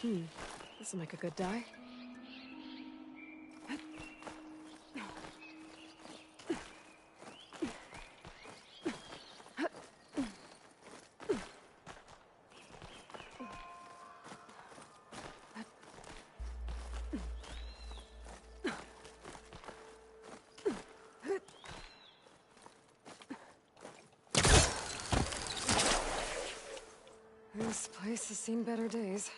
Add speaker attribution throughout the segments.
Speaker 1: This'll make a good dye. This place has seen better days.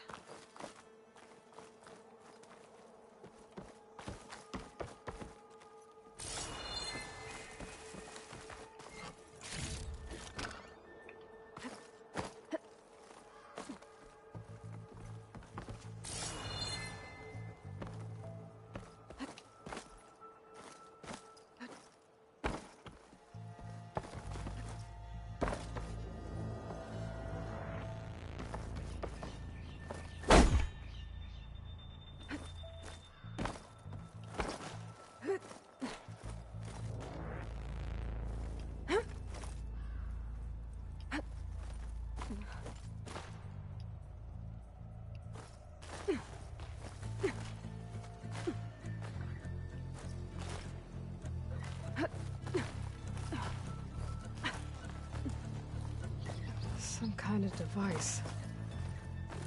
Speaker 1: Some kind of device.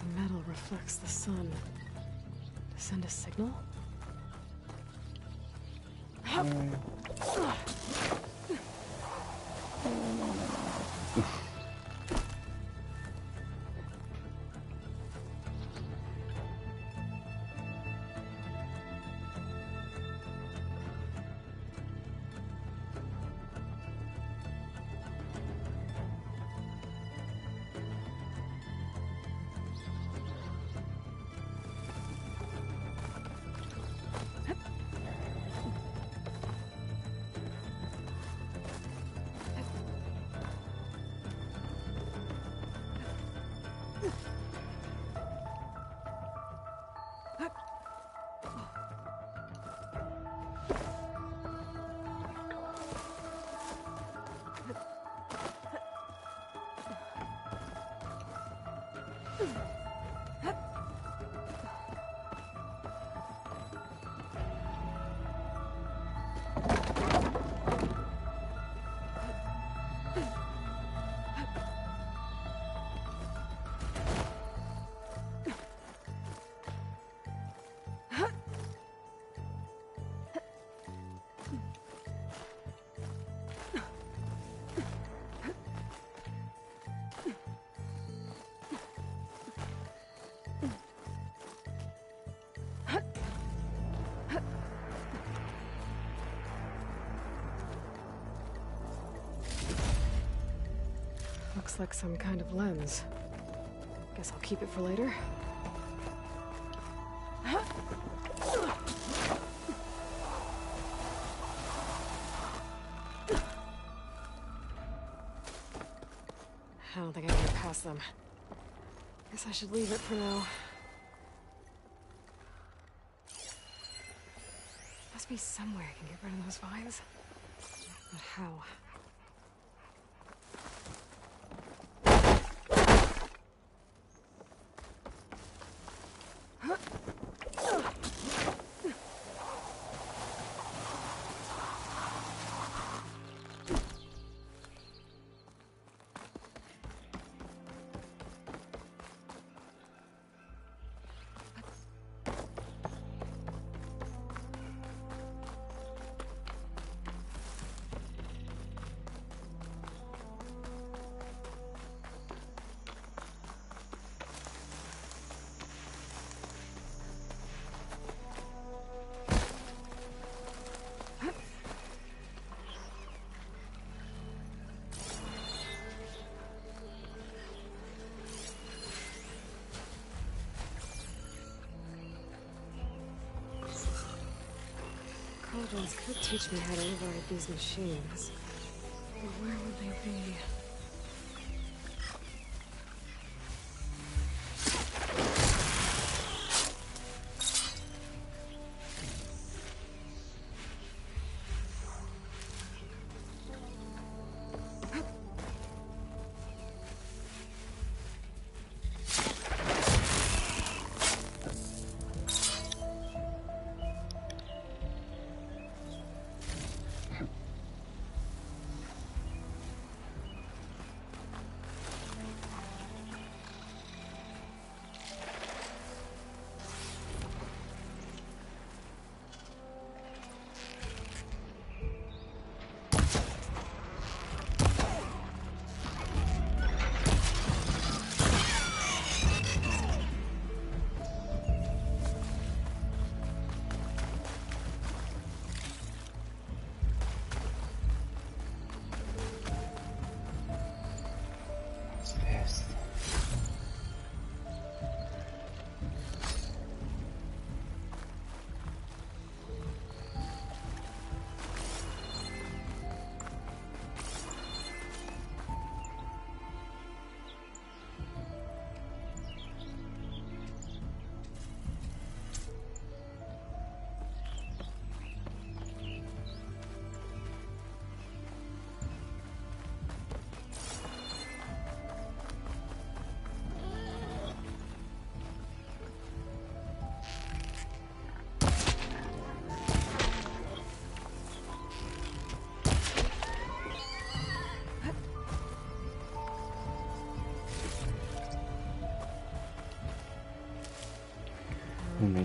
Speaker 1: The metal reflects the sun. To send a signal? Looks like some kind of lens. Guess I'll keep it for later. I don't think I can get past them. Guess I should leave it for now. Must be somewhere I can get rid of those vines. But how? Cauldrons could teach me how to override these machines. But where would they be?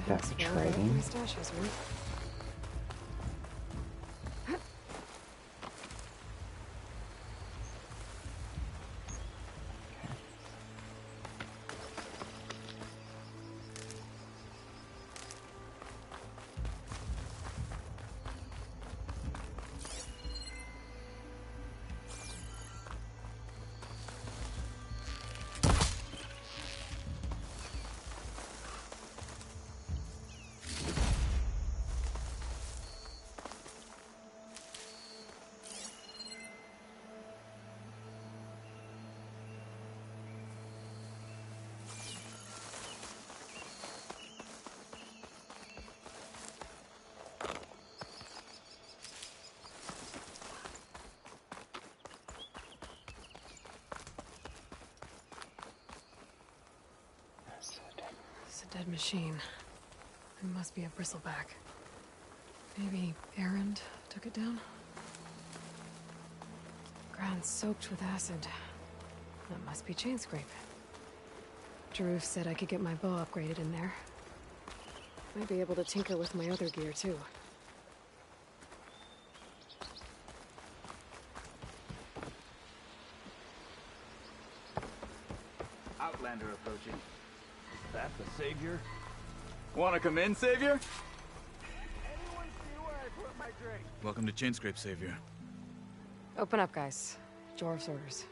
Speaker 2: make that for trading.
Speaker 1: My stash has one. It's a dead machine. It must be a bristleback. Maybe Errand took it down? Ground soaked with acid. That must be chain scrape. Jaruf said I could get my bow upgraded in there. Might be able to tinker with my other gear, too.
Speaker 3: Outlander approaching. That the Savior? Wanna come in, Savior? Anyone see where I put my drink? Welcome to Chainscrape, Savior.
Speaker 1: Open up, guys. Jorv's orders.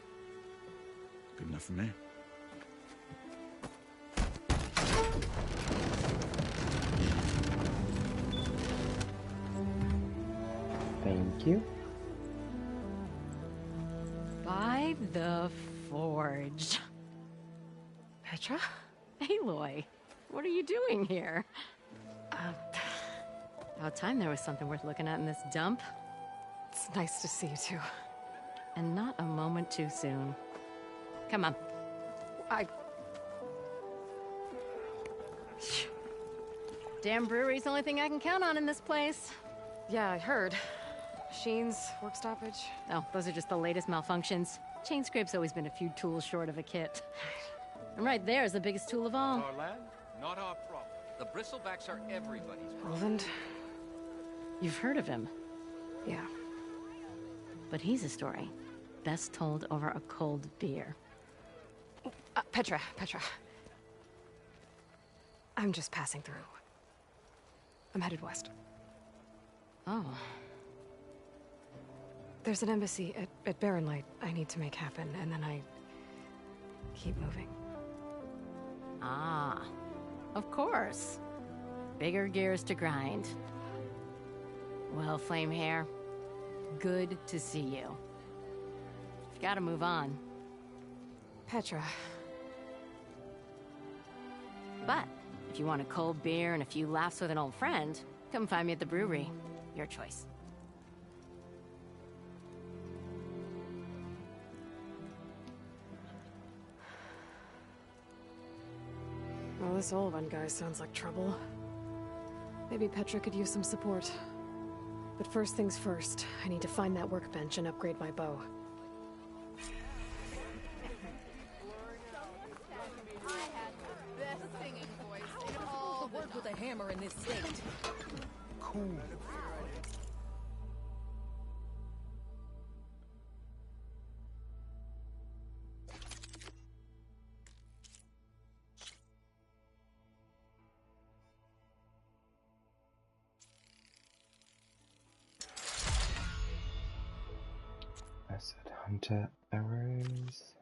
Speaker 3: Good enough for me.
Speaker 2: Thank you.
Speaker 4: By the Forge.
Speaker 1: Petra?
Speaker 4: Aloy, what are you doing here? About time there was something worth looking at in this dump.
Speaker 1: It's nice to see you, too.
Speaker 4: And not a moment too soon. Come on. Damn brewery's the only thing I can count on in this place.
Speaker 1: Yeah, I heard. Machines, work stoppage.
Speaker 4: Oh, those are just the latest malfunctions. Chainscrape's always been a few tools short of a kit. And right there is the biggest tool of all.
Speaker 5: Our land, not our problem. The bristlebacks are everybody's problem.
Speaker 1: Roland?
Speaker 4: You've heard of him,
Speaker 1: Yeah.
Speaker 4: but he's a story best told over a cold beer.
Speaker 1: Petra. I'm just passing through. I'm headed west.
Speaker 4: Oh,
Speaker 1: There's an embassy at Barren Light I need to make happen, and then I keep moving.
Speaker 4: ah, of course. Bigger gears to grind. Well, Flamehair, good to see you. You've got to move on.
Speaker 1: Petra.
Speaker 4: But if you want a cold beer and a few laughs with an old friend, come find me at the brewery. Your choice.
Speaker 1: Well, this Olvan guy sounds like trouble. Maybe Petra could use some support. But first things first, I need to find that workbench and upgrade my bow.
Speaker 6: Work with a hammer in this state.
Speaker 5: Cool.
Speaker 2: Acid Hunter arrows.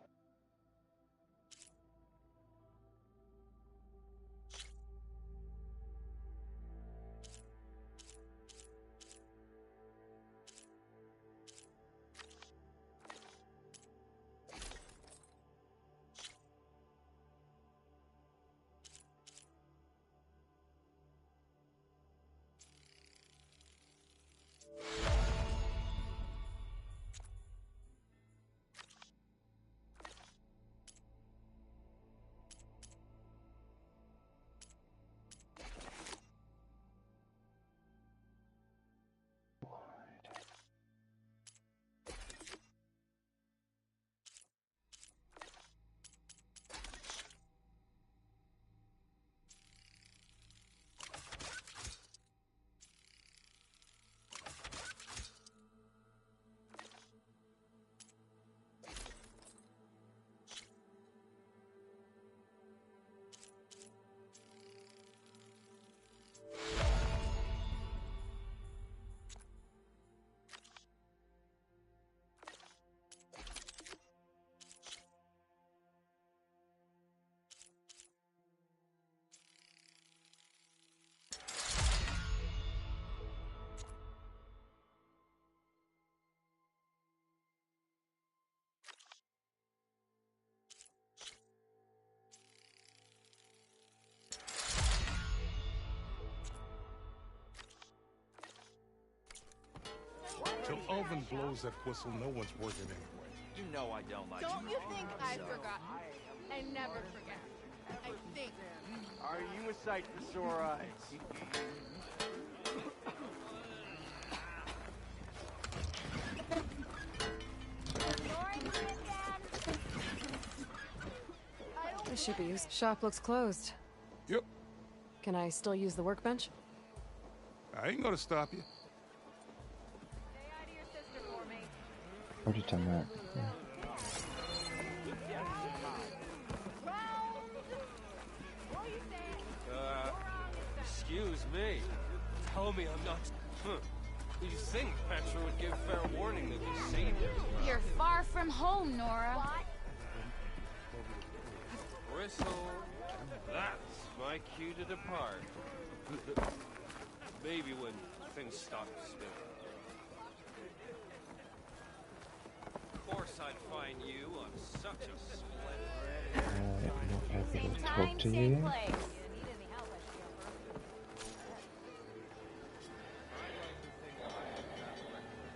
Speaker 7: Olvin blows that whistle, no one's working anyway.
Speaker 5: You know I don't like
Speaker 6: Don't you think I've
Speaker 5: so.
Speaker 6: forgotten? I never forget. I think.
Speaker 8: Are you a sight for sore eyes?
Speaker 1: This should be used. Shop looks closed.
Speaker 7: Yep,
Speaker 1: Can I still use the workbench?
Speaker 7: I ain't gonna stop you.
Speaker 2: Already done that. Yeah.
Speaker 9: Excuse me. Tell me I'm not... You think Petra would give fair warning that the saviors...
Speaker 10: You're far from home, Nora.
Speaker 9: Bristle. That's my cue to depart. Maybe when things stop spinning. Of course I'd find you on such a splendid...
Speaker 2: Not able to
Speaker 10: Time,
Speaker 2: talk to
Speaker 10: same
Speaker 2: you.
Speaker 10: place.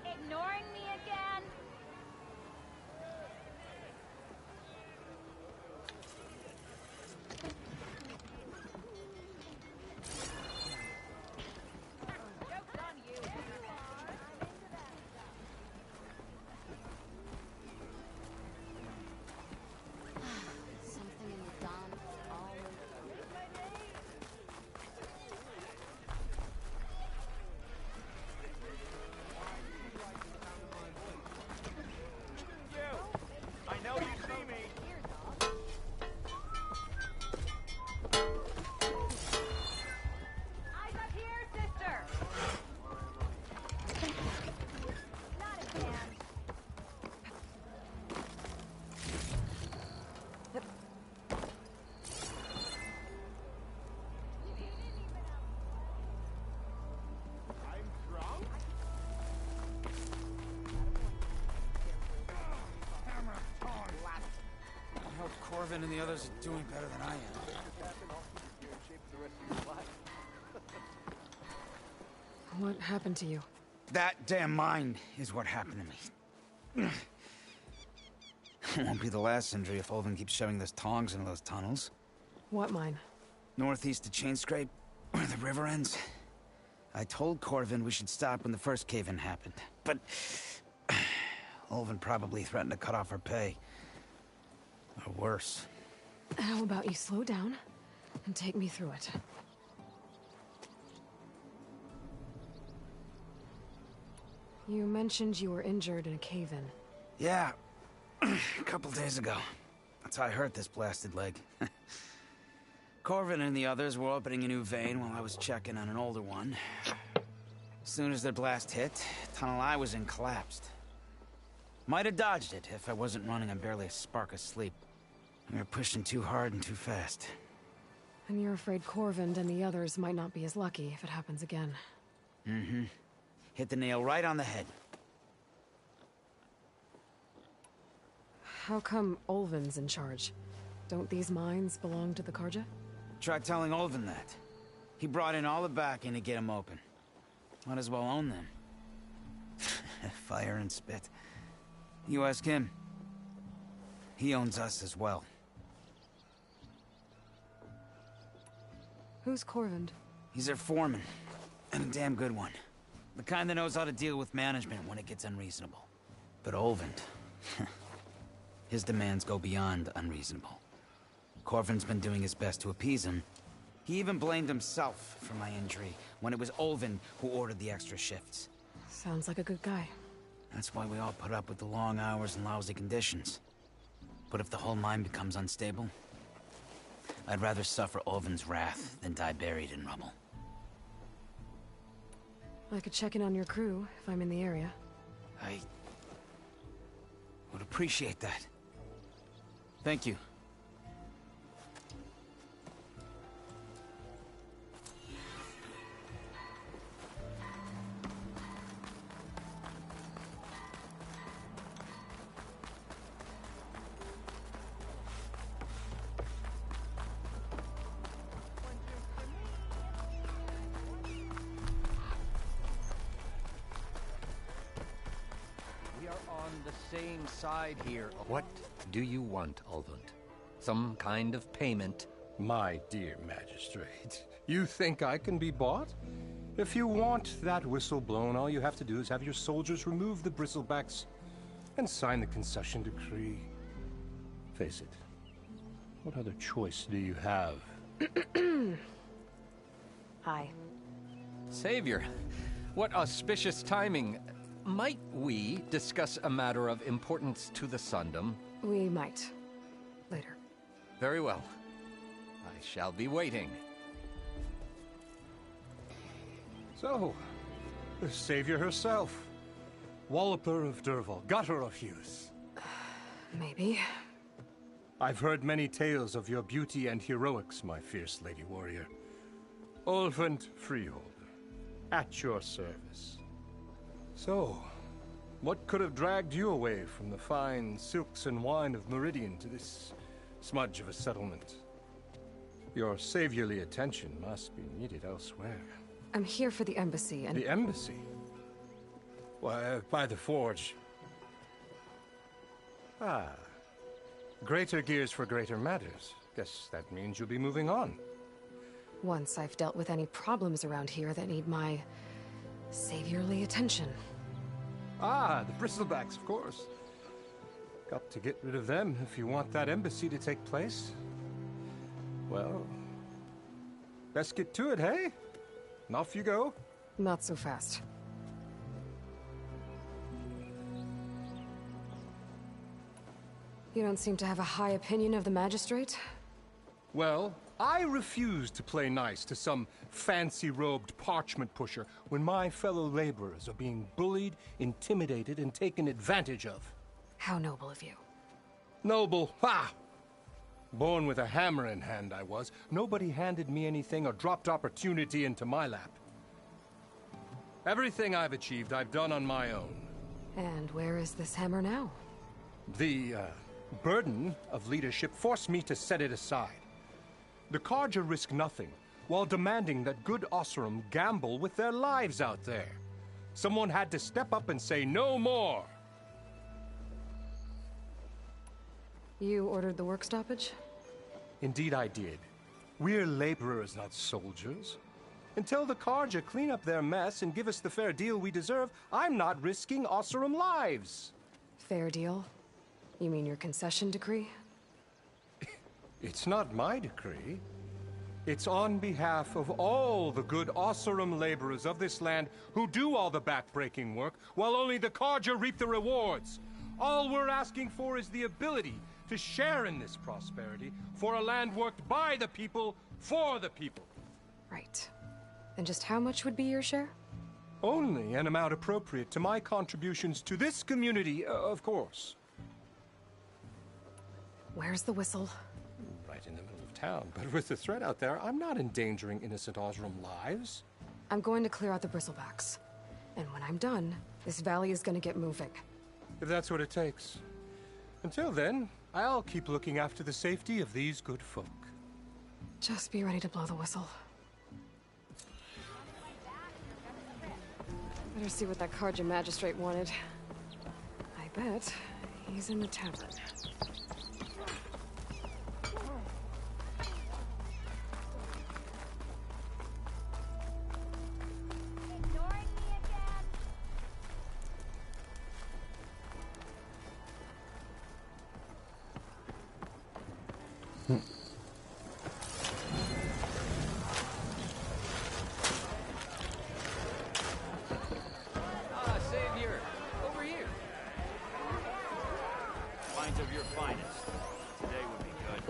Speaker 10: Ignoring me again? Something in the dawn always...
Speaker 8: I know you see me.
Speaker 10: Eyes up here, sister! Not again.
Speaker 8: I'm drunk?
Speaker 3: I hope Corvin and the others are doing better than I am.
Speaker 1: What happened to you?
Speaker 3: That damn mine is what happened to me. It won't be the last injury if Olvin keeps shoving those tongs into those tunnels.
Speaker 1: What mine?
Speaker 3: Northeast of Chainscrape, where the river ends. I told Corvin we should stop when the first cave-in happened, but... Olvin probably threatened to cut off our pay. Or worse.
Speaker 1: How about you slow down and take me through it? You mentioned you were injured in a cave-in.
Speaker 3: Yeah, a couple days ago. That's how I hurt this blasted leg. Corvin and the others were opening a new vein while I was checking on an older one. As soon as their blast hit, the tunnel I was in collapsed. Might have dodged it if I wasn't running on barely a spark of sleep. We were pushing too hard and too fast.
Speaker 1: And you're afraid Corvind and the others might not be as lucky if it happens again.
Speaker 3: Mm-hmm. Hit the nail right on the head.
Speaker 1: How come Olvin's in charge? Don't these mines belong to the Karja?
Speaker 3: Try telling Olvin that. He brought in all the backing to get them open. Might as well own them. Fire and spit. You ask him. He owns us as well.
Speaker 1: Who's Corvind?
Speaker 3: He's their foreman. And a damn good one. The kind that knows how to deal with management when it gets unreasonable. But Olvind... his demands go beyond unreasonable. Corvin's been doing his best to appease him. He even blamed himself for my injury, when it was Olvin who ordered the extra shifts.
Speaker 1: Sounds like a good guy.
Speaker 3: That's why we all put up with the long hours and lousy conditions. But if the whole mine becomes unstable, I'd rather suffer Olvin's wrath than die buried in rubble.
Speaker 1: I could check in on your crew if I'm in the area.
Speaker 3: I would appreciate that. Thank you.
Speaker 5: same side here.
Speaker 11: What do you want, Ulvund? Some kind of payment?
Speaker 12: My dear magistrate, you think I can be bought? If you want that whistle blown, all you have to do is have your soldiers remove the bristlebacks and sign the concession decree. Face it, what other choice do you have?
Speaker 1: Hi.
Speaker 11: Savior, what auspicious timing. Might we discuss a matter of importance to the Sundom?
Speaker 1: We might. Later.
Speaker 11: Very well. I shall be waiting.
Speaker 12: So, the savior herself. Walloper of Derval, gutter of youth.
Speaker 1: Maybe.
Speaker 12: I've heard many tales of your beauty and heroics, my fierce lady warrior. Ulvund Freeholder, at your service. So, what could have dragged you away from the fine silks and wine of Meridian to this smudge of a settlement? Your saviorly attention must be needed elsewhere.
Speaker 1: I'm here for the embassy and...
Speaker 12: The embassy? Why, by the forge. Ah. Greater gears for greater matters. Guess that means you'll be moving on.
Speaker 1: Once I've dealt with any problems around here that need my... saviorly attention.
Speaker 12: Ah, the bristlebacks, of course. Got to get rid of them if you want that embassy to take place. Well, best get to it, hey? And off you go.
Speaker 1: Not so fast. You don't seem to have a high opinion of the magistrate?
Speaker 12: Well, I refuse to play nice to some fancy-robed parchment pusher when my fellow laborers are being bullied, intimidated, and taken advantage of.
Speaker 1: How noble of you.
Speaker 12: Noble? Ha! Born with a hammer in hand, I was. Nobody handed me anything or dropped opportunity into my lap. Everything I've achieved, I've done on my own.
Speaker 1: And where is this hammer now?
Speaker 12: The, burden of leadership forced me to set it aside. The Carja risk nothing, while demanding that good Osseram gamble with their lives out there. Someone had to step up and say no more.
Speaker 1: You ordered the work stoppage?
Speaker 12: Indeed I did. We're laborers, not soldiers. Until the Carja clean up their mess and give us the fair deal we deserve, I'm not risking Osseram lives.
Speaker 1: Fair deal? You mean your concession decree?
Speaker 12: It's not my decree. It's on behalf of all the good Osseram laborers of this land who do all the back-breaking work, while only the Carja reap the rewards. All we're asking for is the ability to share in this prosperity for a land worked by the people, for the people.
Speaker 1: Right. And just how much would be your share?
Speaker 12: Only an amount appropriate to my contributions to this community, of course.
Speaker 1: Where's the whistle?
Speaker 12: Right in the middle of town, but with the threat out there, I'm not endangering innocent Osram lives.
Speaker 1: I'm going to clear out the bristlebacks. And when I'm done, this valley is going to get moving.
Speaker 12: If that's what it takes. Until then, I'll keep looking after the safety of these good folk.
Speaker 1: Just be ready to blow the whistle. Better see what that Carja magistrate wanted. I bet he's in the tavern.
Speaker 5: Savior, over here. Wines of your finest. Today would be good.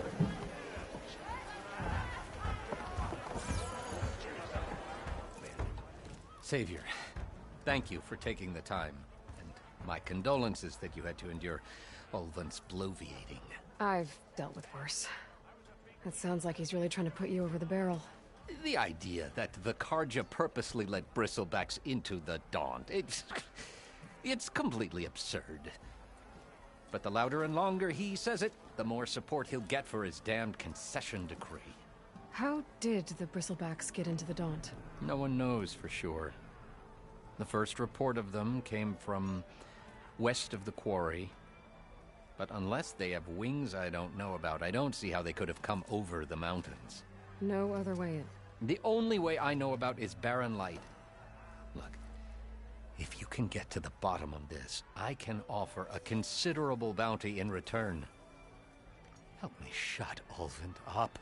Speaker 11: Savior, thank you for taking the time. And my condolences that you had to endure Ulvund's bloviating.
Speaker 1: I've dealt with worse. It sounds like he's really trying to put you over the barrel.
Speaker 11: The idea that the Carja purposely let bristlebacks into the Daunt, it's completely absurd. But the louder and longer he says it, the more support he'll get for his damned concession decree.
Speaker 1: How did the bristlebacks get into the Daunt?
Speaker 11: No one knows for sure. The first report of them came from west of the quarry. But unless they have wings I don't know about, I don't see how they could have come over the mountains.
Speaker 1: No other way in.
Speaker 11: The only way I know about is barren light. Look, if you can get to the bottom of this, I can offer a considerable bounty in return. Help me shut Ulvund up.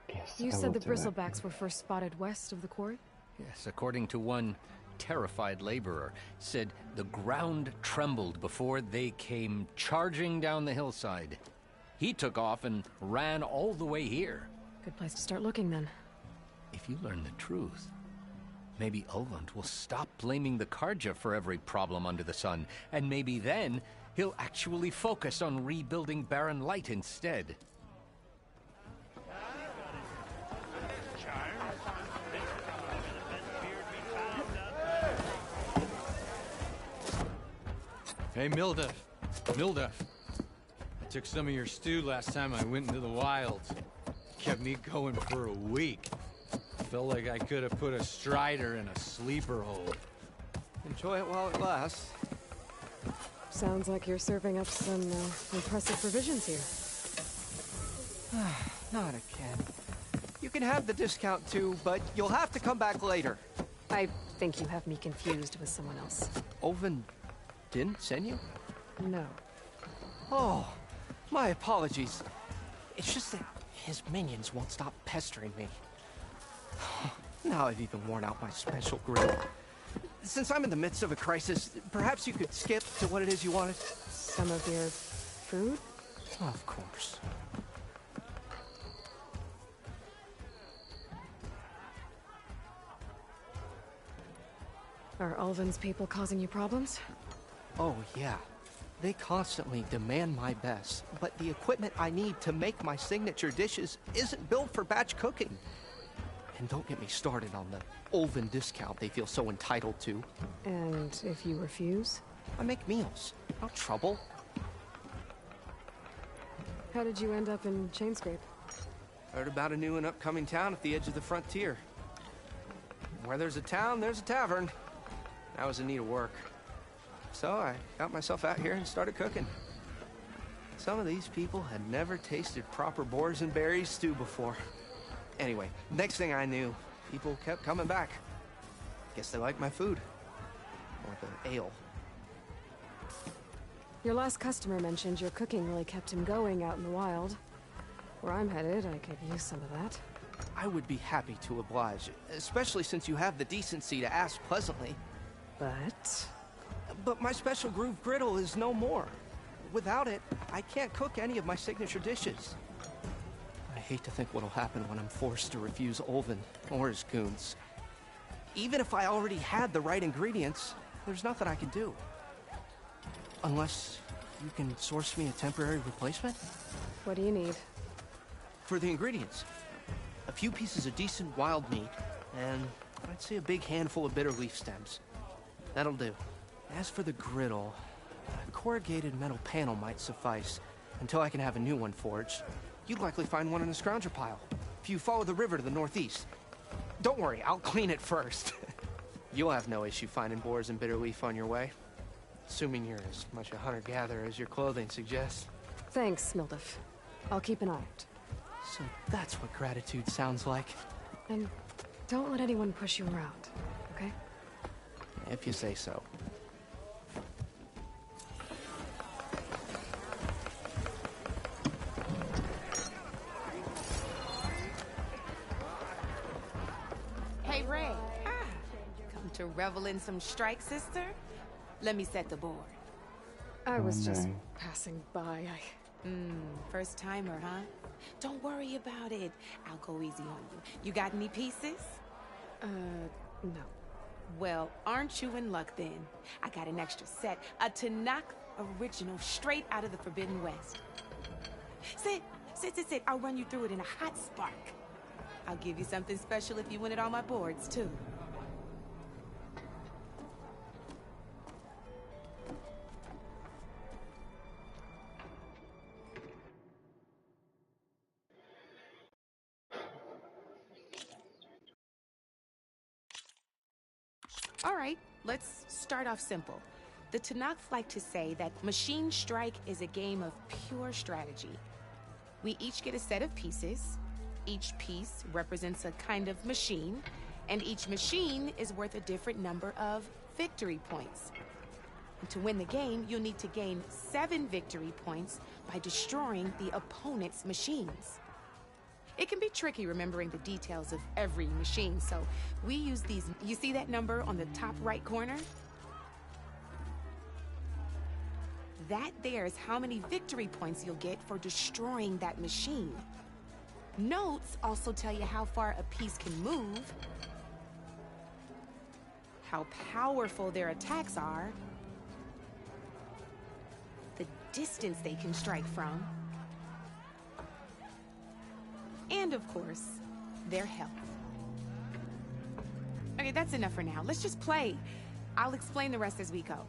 Speaker 2: Yes,
Speaker 1: You
Speaker 2: I
Speaker 1: said
Speaker 2: will
Speaker 1: the
Speaker 2: do it.
Speaker 1: bristlebacks were first spotted west of the quarry?
Speaker 11: Yes, according to one terrified laborer, said the ground trembled before they came charging down the hillside. He took off and ran all the way here.
Speaker 1: Good place to start looking, then.
Speaker 11: If you learn the truth, maybe Ulvund will stop blaming the Karja for every problem under the sun, and maybe then he'll actually focus on rebuilding Barren Light instead.
Speaker 13: Hey, Mildef. Mildef. I took some of your stew last time I went into the wilds. Kept me going for a week. Felt like I could have put a strider in a sleeper hole.
Speaker 9: Enjoy it while it lasts.
Speaker 1: Sounds like you're serving up some impressive provisions here.
Speaker 9: Not again. You can have the discount too, but you'll have to come back later.
Speaker 1: I think you have me confused with someone else.
Speaker 9: Oven didn't send you?
Speaker 1: No.
Speaker 9: Oh, my apologies. It's just that his minions won't stop pestering me. Now I've even worn out my special grill. Since I'm in the midst of a crisis, perhaps you could skip to what it is you wanted?
Speaker 1: Some of your food?
Speaker 9: Of course.
Speaker 1: Are Ulvund's people causing you problems?
Speaker 9: Oh, yeah. They constantly demand my best, but the equipment I need to make my signature dishes isn't built for batch cooking. And don't get me started on the Ulvund discount they feel so entitled to.
Speaker 1: And if you refuse?
Speaker 9: I make meals. No trouble.
Speaker 1: How did you end up in Chainscrape?
Speaker 9: Heard about a new and upcoming town at the edge of the frontier. Where there's a town, there's a tavern. I was in need of work. So I got myself out here and started cooking. Some of these people had never tasted proper boars and berries stew before. Anyway, next thing I knew, people kept coming back. Guess they liked my food. Or the ale.
Speaker 1: Your last customer mentioned your cooking really kept him going out in the wild. Where I'm headed, I could use some of that.
Speaker 9: I would be happy to oblige, especially since you have the decency to ask pleasantly. But my special groove griddle is no more. Without it, I can't cook any of my signature dishes. I hate to think what'll happen when I'm forced to refuse Ulvund or his goons. Even if I already had the right ingredients, there's nothing I can do. Unless you can source me a temporary replacement?
Speaker 1: What do you need?
Speaker 9: For the ingredients, a few pieces of decent wild meat, and I'd say a big handful of bitter leaf stems. That'll do. As for the griddle, a corrugated metal panel might suffice until I can have a new one forged. You'd likely find one in the scrounger pile, if you follow the river to the northeast. Don't worry, I'll clean it first. You'll have no issue finding boars and bitter leaf on your way. Assuming you're as much a hunter-gatherer as your clothing suggests.
Speaker 1: Thanks, Mildef. I'll keep an eye out.
Speaker 9: So that's what gratitude sounds like.
Speaker 1: And don't let anyone push you around, okay?
Speaker 9: If you say so.
Speaker 14: Hey, Ray. Come to revel in some strike, sister? Let me set the board.
Speaker 1: I was just passing by.
Speaker 14: First timer, huh? Don't worry about it. I'll go easy on you. You got any pieces?
Speaker 1: No.
Speaker 14: Well, aren't you in luck then? I got an extra set, a Tanakh original, straight out of the Forbidden West. Sit. I'll run you through it in a hot spark. I'll give you something special if you win it on my boards, too. All right, let's start off simple. The Tanakh like to say that Machine Strike is a game of pure strategy. We each get a set of pieces. Each piece represents a kind of machine, and each machine is worth a different number of victory points. And to win the game, you'll need to gain 7 victory points by destroying the opponent's machines. It can be tricky remembering the details of every machine, so we use these. You see that number on the top right corner? That there is how many victory points you'll get for destroying that machine. Notes also tell you how far a piece can move, how powerful their attacks are, the distance they can strike from, and of course, their health. Okay, that's enough for now. Let's just play. I'll explain the rest as we go.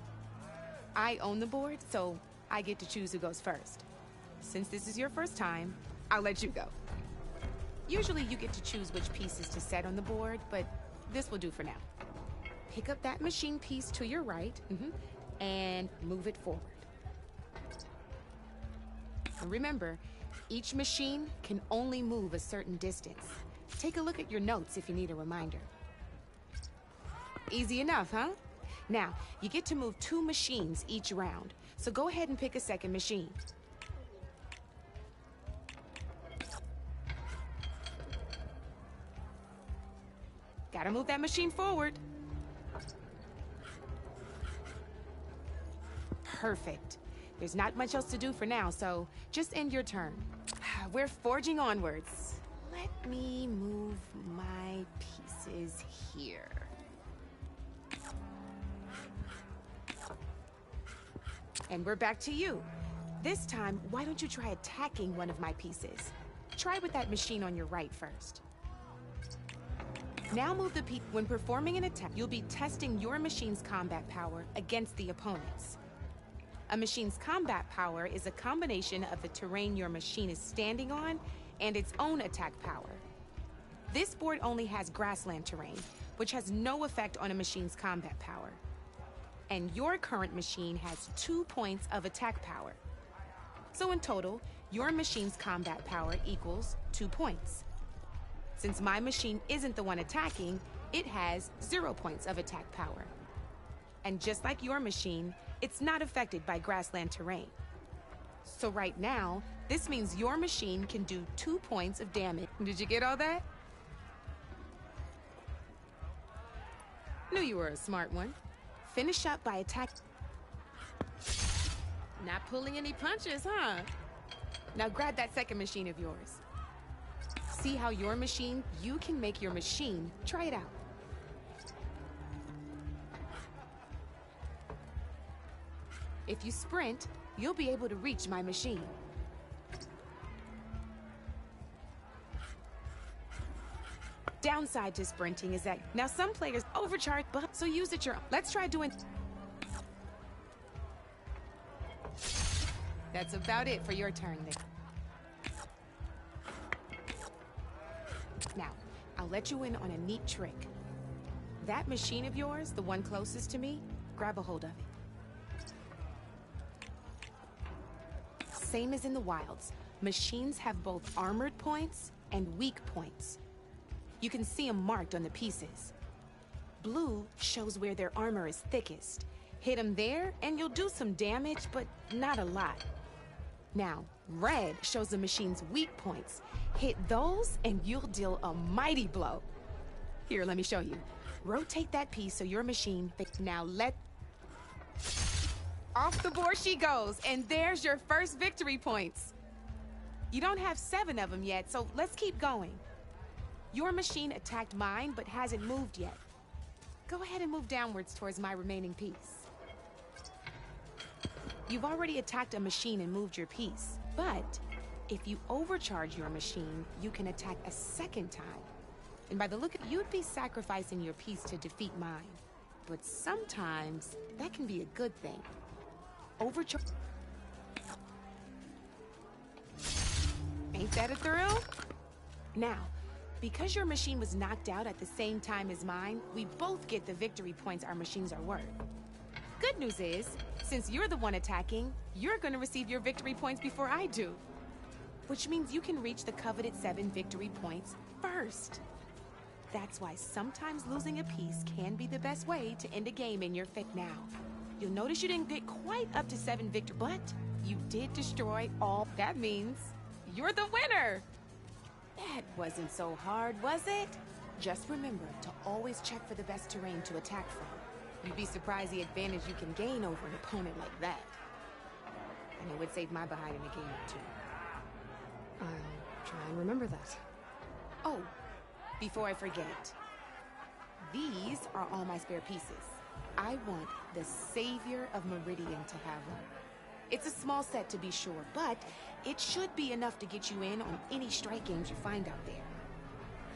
Speaker 14: I own the board, so I get to choose who goes first. Since this is your first time, I'll let you go. Usually you get to choose which pieces to set on the board, but this will do for now. Pick up that machine piece to your right, and move it forward. And remember, each machine can only move a certain distance. Take a look at your notes if you need a reminder. Easy enough, huh? Now, you get to move 2 machines each round, so go ahead and pick a second machine. Gotta move that machine forward. Perfect. There's not much else to do for now, so just end your turn. We're forging onwards. Let me move my pieces here. And we're back to you. This time, why don't you try attacking one of my pieces? Try with that machine on your right first. Now move the piece. When performing an attack, you'll be testing your machine's combat power against the opponent's. A machine's combat power is a combination of the terrain your machine is standing on and its own attack power. This board only has grassland terrain, which has no effect on a machine's combat power. And your current machine has 2 points of attack power. So in total, your machine's combat power equals 2 points. Since my machine isn't the one attacking, it has 0 points of attack power. And just like your machine, it's not affected by grassland terrain. So right now, this means your machine can do 2 points of damage. Did you get all that? Knew you were a smart one. Finish up by attack. Not pulling any punches, huh? Now grab that second machine of yours. See how you can make your machine. Try it out. If you sprint, you'll be able to reach my machine. Downside to sprinting is that now some players overcharge, so use it your own. Let's try doing. That's about it for your turn then. Now, I'll let you in on a neat trick. That machine of yours, the one closest to me, grab a hold of it. Same as in the wilds, machines have both armored points and weak points. You can see them marked on the pieces. Blue shows where their armor is thickest. Hit them there and you'll do some damage, but not a lot. Now, red shows the machine's weak points. Hit those and you'll deal a mighty blow. Here, let me show you. Rotate that piece so your machine... Now off the board she goes, and there's your first victory points. You don't have 7 of them yet, so let's keep going. Your machine attacked mine, but hasn't moved yet. Go ahead and move downwards towards my remaining piece. You've already attacked a machine and moved your piece, but if you overcharge your machine, you can attack a second time. And by the look of it, you'd be sacrificing your piece to defeat mine. But sometimes, that can be a good thing. Overcharge. Ain't that a thrill? Now, Because your machine was knocked out at the same time as mine, we both get the victory points our machines are worth. Good news is, since you're the one attacking, you're gonna receive your victory points before I do. Which means you can reach the coveted 7 victory points first. That's why sometimes losing a piece can be the best way to end a game in your favor. Now, you'll notice you didn't get quite up to 7 victory, but you did destroy all. That means you're the winner. That wasn't so hard, was it? Just remember to always check for the best terrain to attack from. You'd be surprised the advantage you can gain over an opponent like that. And it would save my behind in a game or two.
Speaker 1: I'll try and remember that.
Speaker 14: Oh, before I forget, these are all my spare pieces. I want the Savior of Meridian to have one. It's a small set to be sure, but it should be enough to get you in on any strike games you find out there.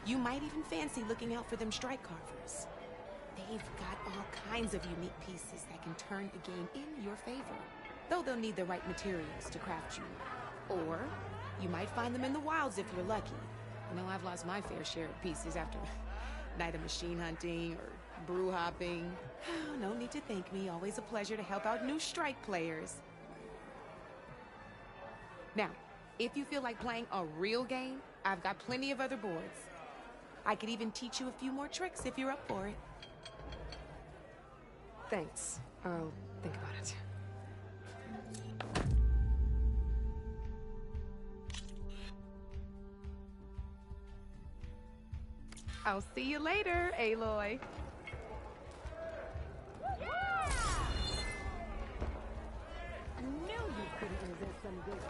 Speaker 14: You might even fancy looking out for them strike carvers. They've got all kinds of unique pieces that can turn a game in your favor, though they'll need the right materials to craft you. Or you might find them in the wilds if you're lucky. You know, I've lost my fair share of pieces after night of machine hunting or brew hopping. No need to thank me. Always a pleasure to help out new strike players. Now, if you feel like playing a real game, I've got plenty of other boards. I could even teach you a few more tricks if you're up for it.
Speaker 1: Thanks. I'll think about it.
Speaker 14: I'll see you later, Aloy.
Speaker 10: I knew you couldn't resist some good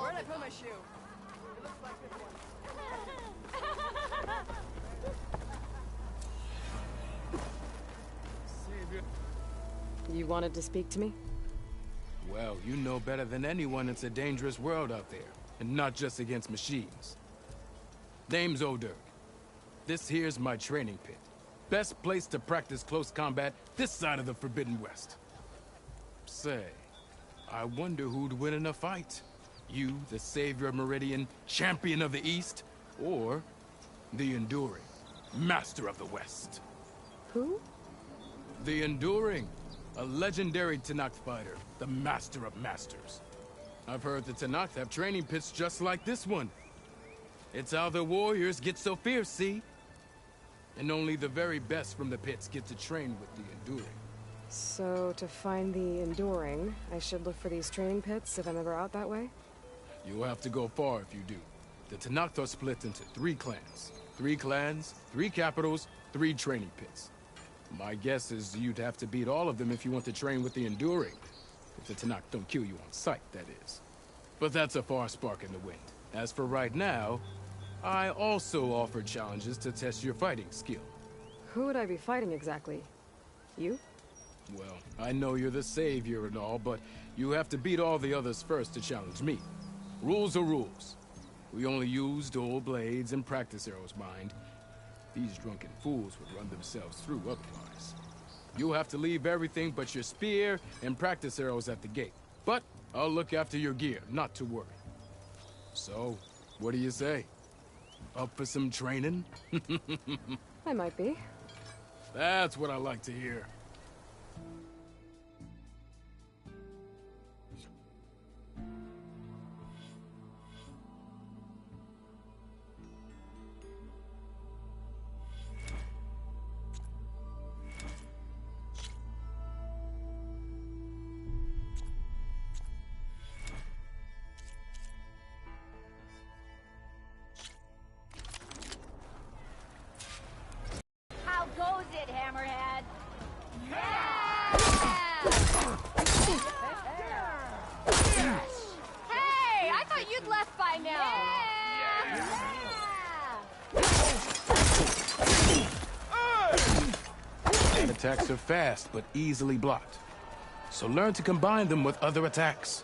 Speaker 6: Where'd I put my shoe? It looks like this one.
Speaker 1: You wanted to speak to me?
Speaker 13: Well, you know better than anyone it's a dangerous world out there, and not just against machines. Name's O'Dirk. This here's my training pit. Best place to practice close combat this side of the Forbidden West. Say, I wonder who'd win in a fight. You, the Savior of Meridian, Champion of the East, or the Enduring, Master of the West.
Speaker 1: Who?
Speaker 13: The Enduring, a legendary Tenakth fighter, the Master of Masters. I've heard the Tenakth have training pits just like this one. It's how the warriors get so fierce, see? And only the very best from the pits get to train with the Enduring.
Speaker 1: So, to find the Enduring, I should look for these training pits if I'm ever out that way?
Speaker 13: You'll have to go far if you do. The Tenakth are split into 3 clans. 3 clans, 3 capitals, 3 training pits. My guess is you'd have to beat all of them if you want to train with the Enduring. If the Tenakth don't kill you on sight, that is. But that's a far spark in the wind. As for right now, I also offer challenges to test your fighting skill.
Speaker 1: Who would I be fighting exactly? You?
Speaker 13: Well, I know you're the Savior and all, but you have to beat all the others first to challenge me. Rules are rules. We only use dual blades and practice arrows, mind. These drunken fools would run themselves through otherwise. You'll have to leave everything but your spear and practice arrows at the gate. But I'll look after your gear, not to worry. So, what do you say? Up for some training?
Speaker 1: I might be.
Speaker 13: That's what I like to hear.
Speaker 10: How goes it, Hammerhead? Hey, I thought you'd left by now.
Speaker 13: And attacks are fast, but easily blocked. So learn to combine them with other attacks.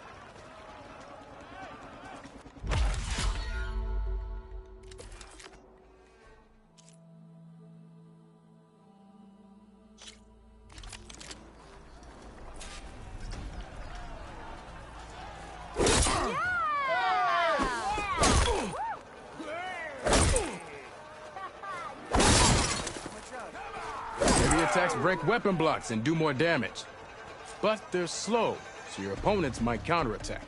Speaker 15: Heavy attacks break weapon blocks and do more damage. But they're slow, so your opponents might counterattack.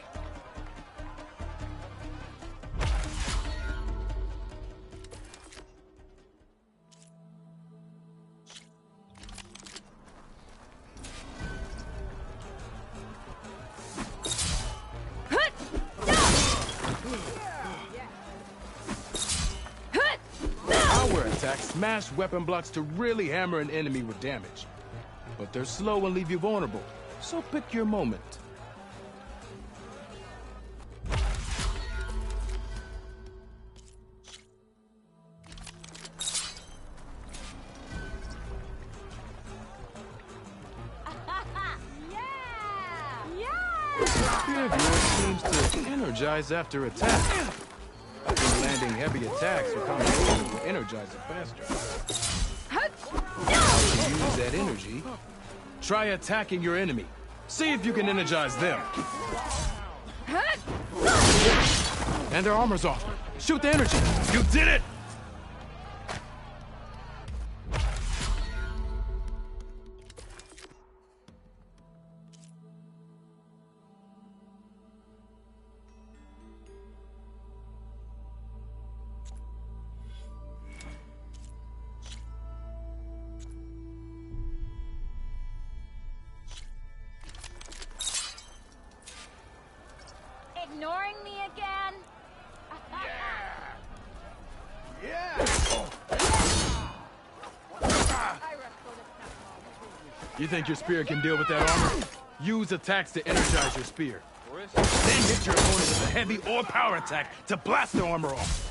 Speaker 15: Power attacks smash weapon blocks to really hammer an enemy with damage. But they're slow and leave you vulnerable, so pick your moment. Spear of yours seems to energize after attack. I think landing heavy attacks or combinations will energize it faster. To use that energy, try attacking your enemy. See if you can energize them. And their armor's off. Shoot the energy. You did it!
Speaker 10: Ignoring me again?
Speaker 15: You think your spear can deal with that armor? Use attacks to energize your spear. Then hit your opponent with a heavy or power attack to blast the armor off.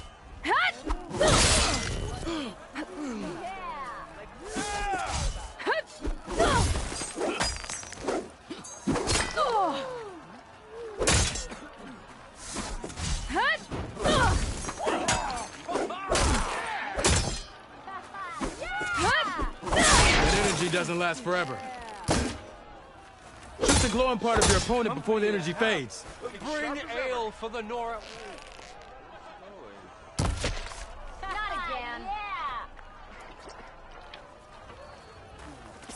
Speaker 15: Doesn't last forever. Shoot the glowing part of your opponent before the energy fades.
Speaker 5: Bring ale for the Nora.
Speaker 10: Not again.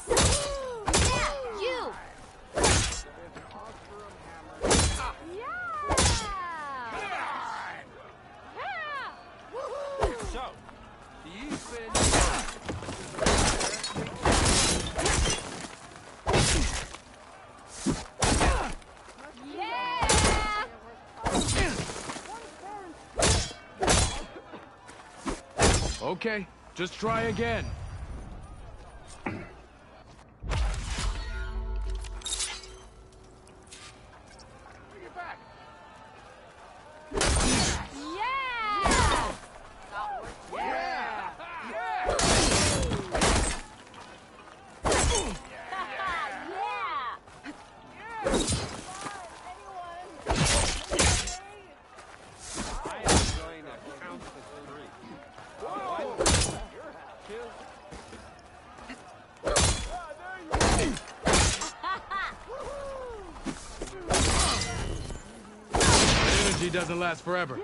Speaker 10: Yeah, you.
Speaker 5: So, do you spend...
Speaker 15: Okay, just try again. Doesn't last forever.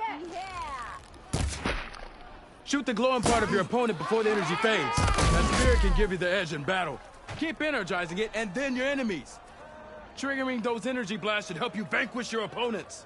Speaker 15: Shoot the glowing part of your opponent before the energy fades. That spear can give you the edge in battle. Keep energizing it and then your enemies. Triggering those energy blasts should help you vanquish your opponents.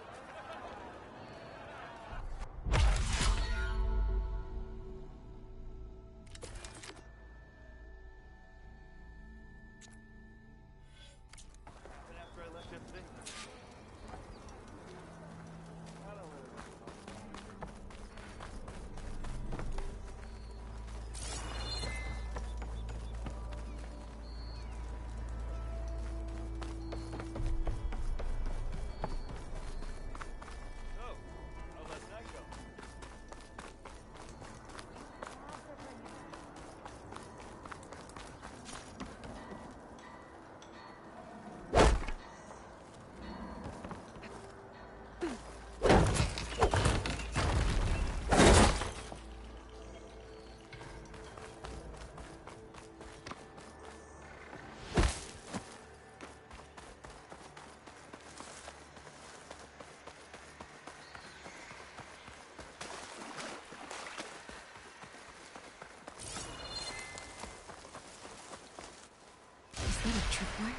Speaker 1: that a tripwire?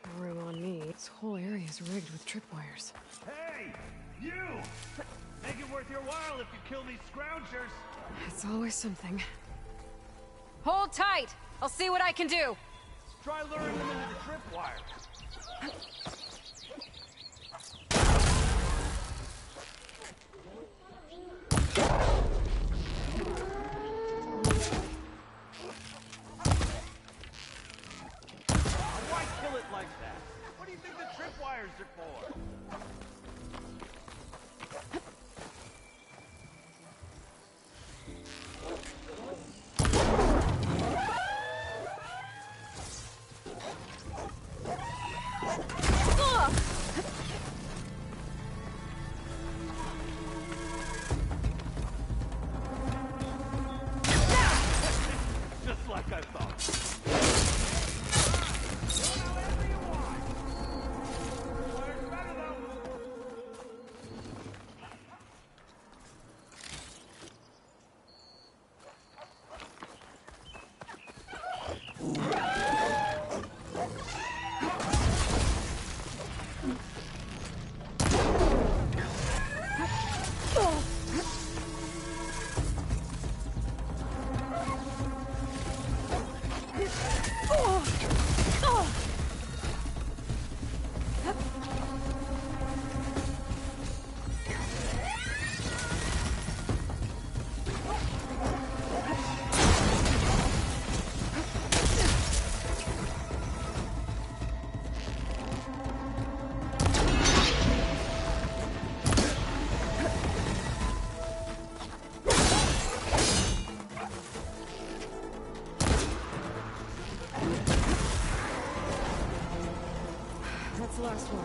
Speaker 1: No room on me. This whole area is rigged with tripwires.
Speaker 8: Hey! You! Make it worth your while if you kill these scroungers!
Speaker 1: It's always something.
Speaker 16: Hold tight! I'll see what I can do!
Speaker 8: Try luring them into the tripwire. Why kill it like that? What do you think the tripwires are for? Just like I thought.
Speaker 1: That's the last one.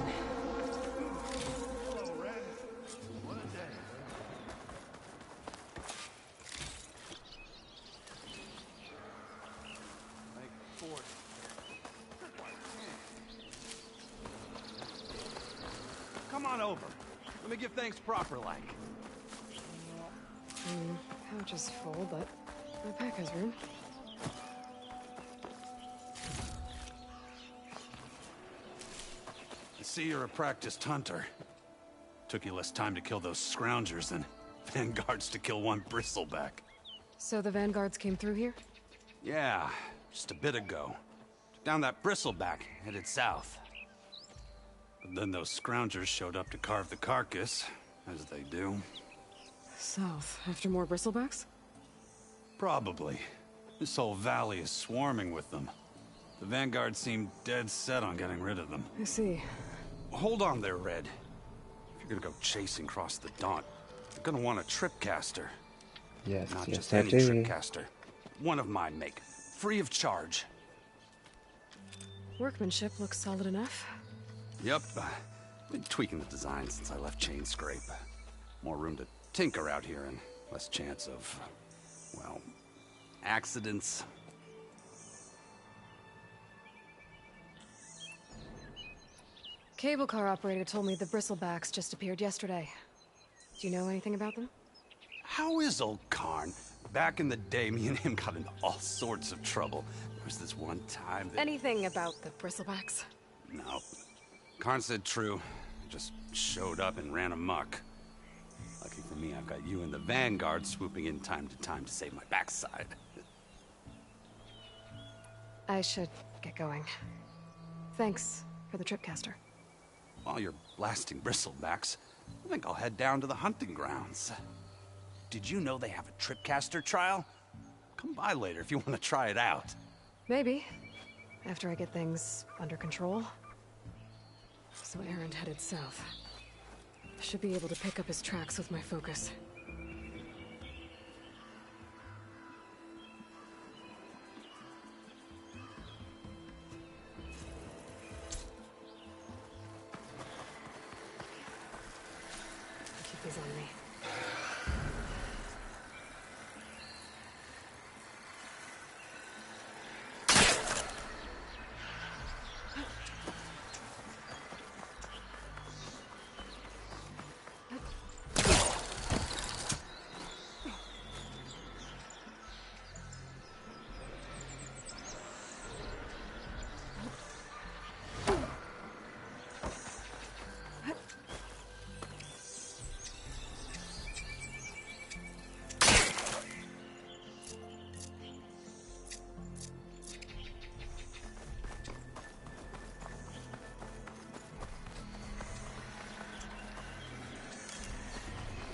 Speaker 8: Hello, Red. What a day. Like 40. Come on over. Let me give thanks proper like.
Speaker 1: Pouch is full, but my pack has room.
Speaker 7: I see you're a practiced hunter. Took you less time to kill those scroungers than vanguards to kill one bristleback.
Speaker 1: So the vanguards came through here?
Speaker 7: Yeah, just a bit ago. Took down that bristleback, headed south. But then those scroungers showed up to carve the carcass, as they do.
Speaker 1: South, after more bristlebacks?
Speaker 7: Probably. This whole valley is swarming with them. The vanguard seemed dead set on getting rid of them.
Speaker 1: I see.
Speaker 7: Hold on there, Red. If you're gonna go chasing across the Daunt, you're gonna want a tripcaster.
Speaker 2: Yes,
Speaker 7: Not
Speaker 2: yes,
Speaker 7: just
Speaker 2: I
Speaker 7: any
Speaker 2: do.
Speaker 7: tripcaster. One of my make, free of charge.
Speaker 1: Workmanship looks solid enough.
Speaker 7: Yep, been tweaking the design since I left Chain Scrape. More room to tinker out here and less chance of, well, accidents.
Speaker 1: Cable car operator told me the bristlebacks just appeared yesterday. Do you know anything about them?
Speaker 7: How is old Karn? Back in the day, me and him got into all sorts of trouble. There was this one time that...
Speaker 1: Anything about the bristlebacks?
Speaker 7: No. Karn said true. Just showed up and ran amok. Lucky for me, I've got you and the Vanguard swooping in time to save my backside.
Speaker 1: I should get going. Thanks for the tripcaster.
Speaker 7: While you're blasting bristlebacks, I think I'll head down to the hunting grounds. Did you know they have a tripcaster trial? Come by later if you want to try it out.
Speaker 1: Maybe. After I get things under control. So Aaron headed south. Should be able to pick up his tracks with my focus. Keep these on me.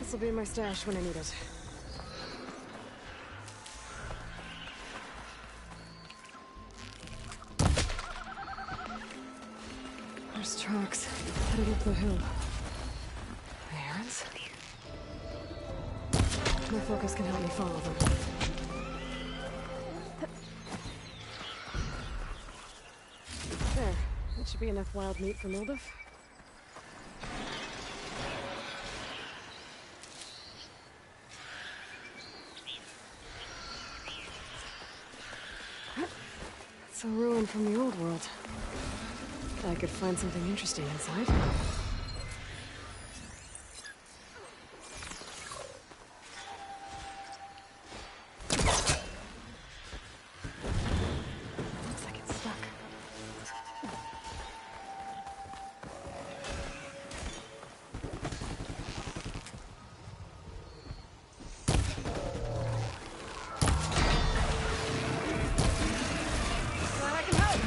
Speaker 1: This'll be my stash when I need it. There's tracks headed up the hill. The errands? My focus can help me follow them. There. That should be enough wild meat for Mildef. It's a ruin from the old world. I could find something interesting inside. Looks like it's stuck. Glad I can help.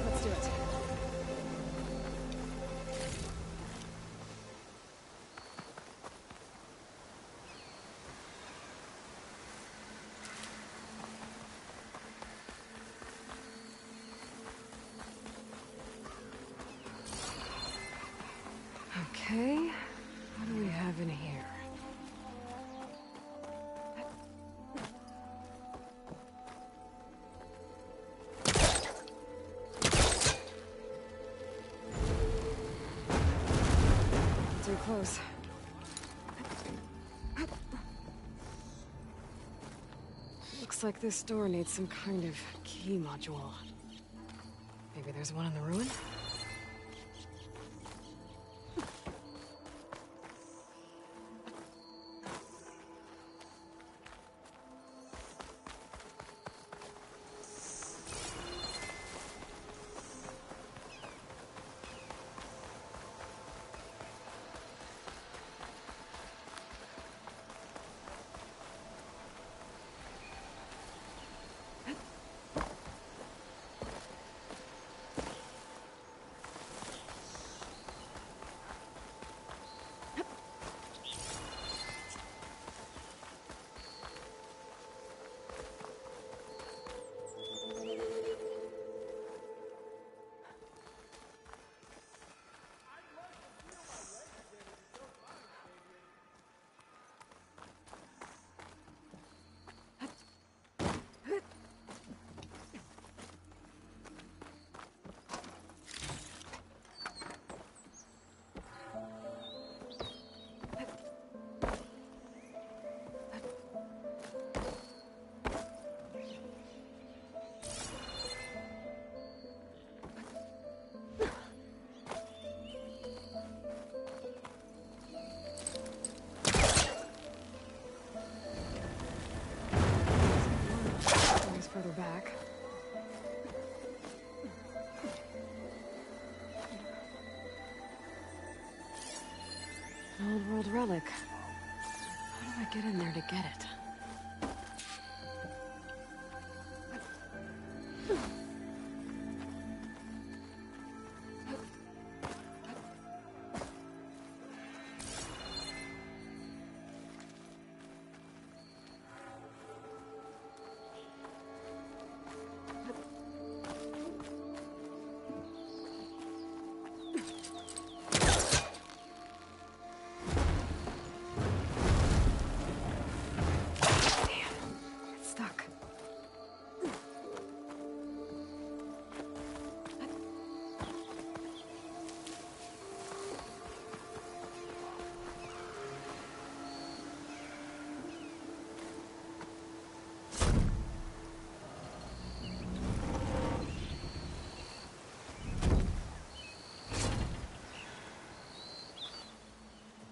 Speaker 1: Let's do it. Okay, what do we have in here? Too close. Looks like this door needs some kind of key module. Maybe there's one in the ruin? Further back. An old world relic. How do I get in there to get it?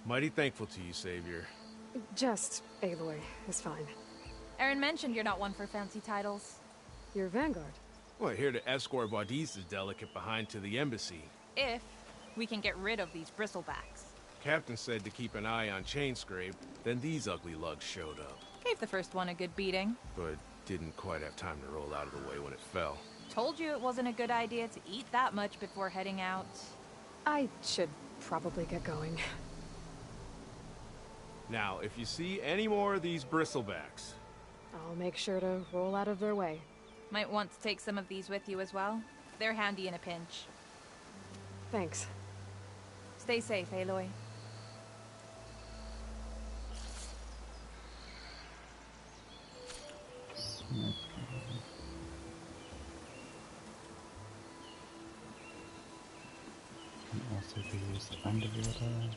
Speaker 15: Mighty thankful to you, Savior.
Speaker 1: Just Aloy is fine.
Speaker 17: Aaron mentioned you're not one for fancy titles.
Speaker 1: You're Vanguard.
Speaker 15: We're here to escort Wadis's delegate behind to the embassy.
Speaker 17: If we can get rid of these bristlebacks.
Speaker 15: Captain said to keep an eye on Chainscrape, then these ugly lugs showed up.
Speaker 17: Gave the first one a good beating.
Speaker 15: But didn't quite have time to roll out of the way when it fell.
Speaker 17: Told you it wasn't a good idea to eat that much before heading out.
Speaker 1: I should probably get going.
Speaker 15: Now, if you see any more of these bristlebacks...
Speaker 1: I'll make sure to roll out of their way.
Speaker 17: Might want to take some of these with you as well. They're handy in a pinch.
Speaker 1: Thanks.
Speaker 17: Stay safe, Aloy.
Speaker 2: Can also be used underwater.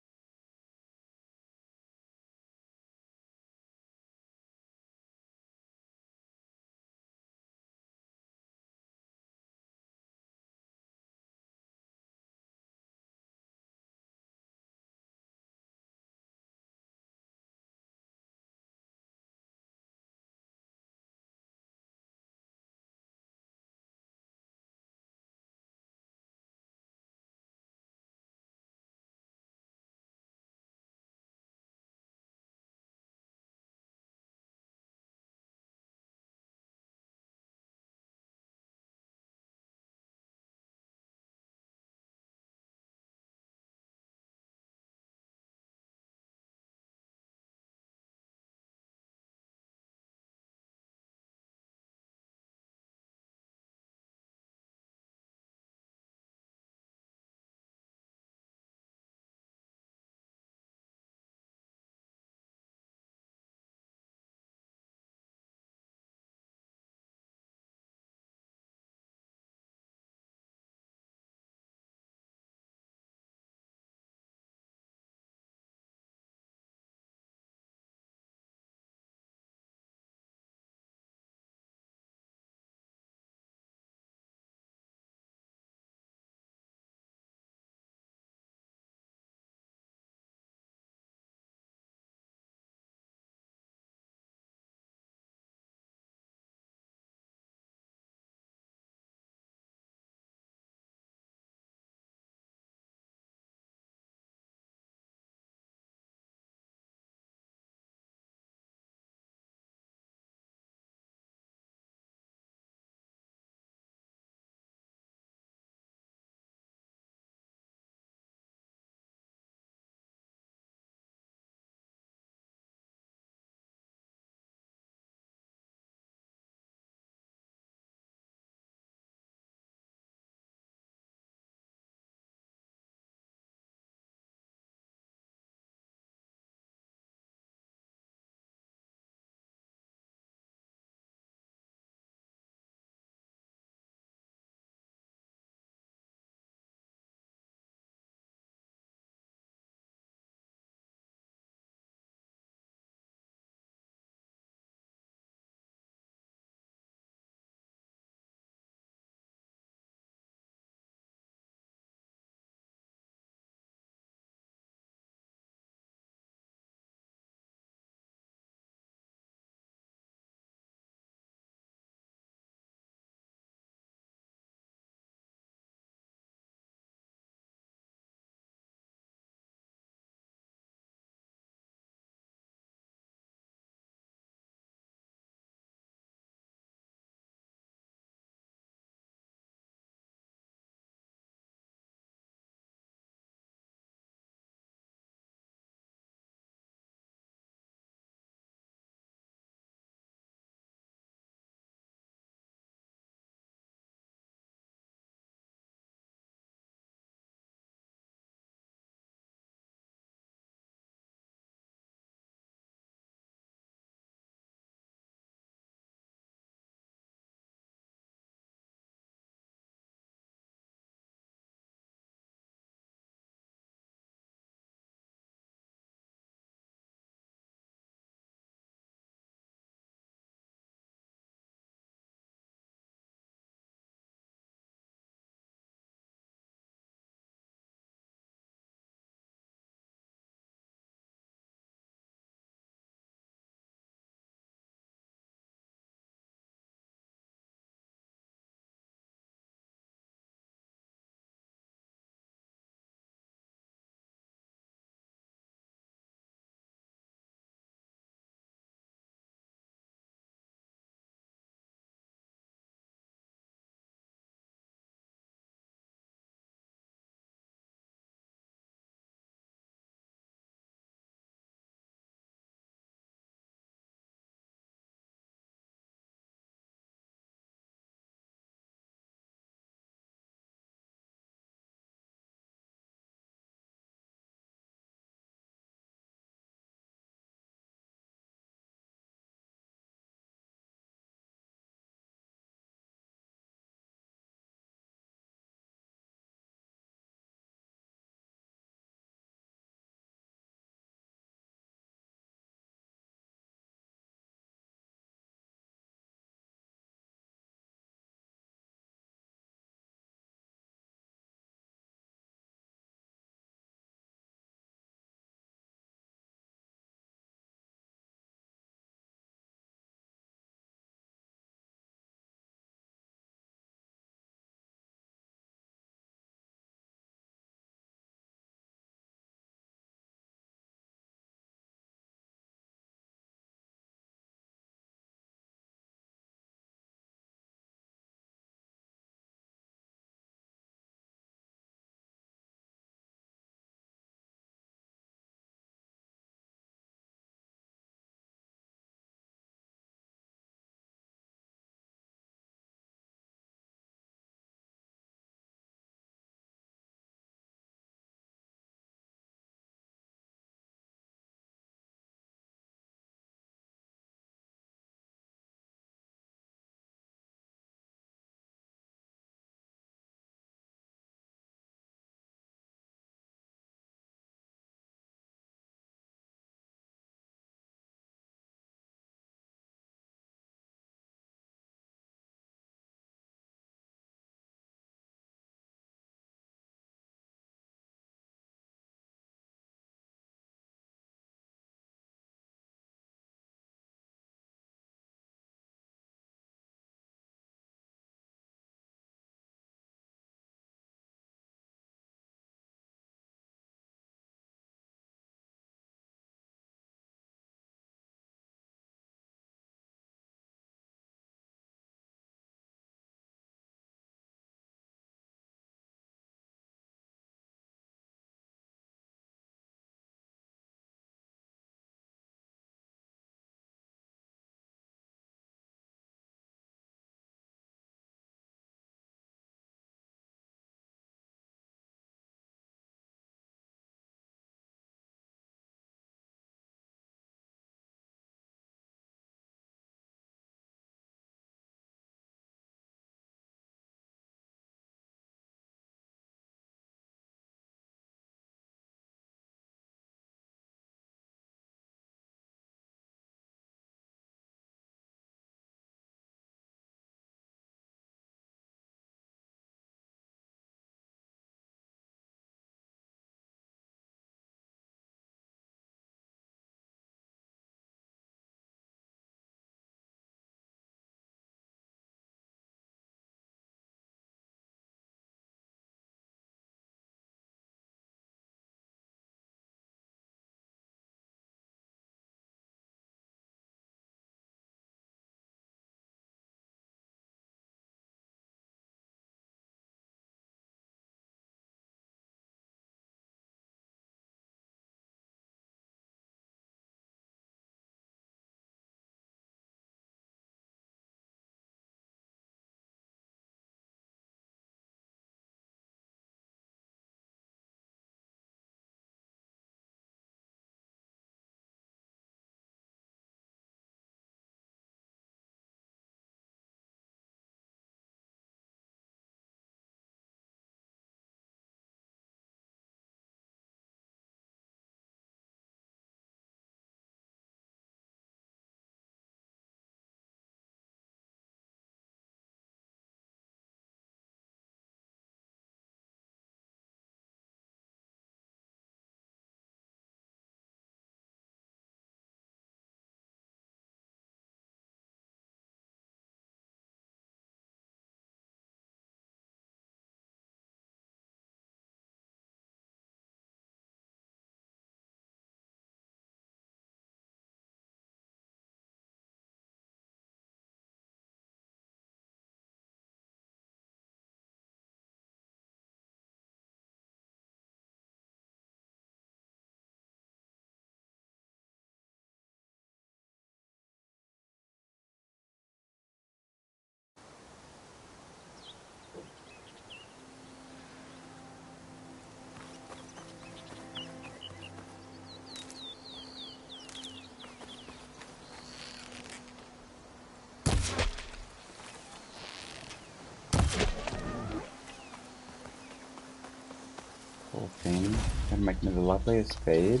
Speaker 2: thing. Gotta make me the loveliest spade.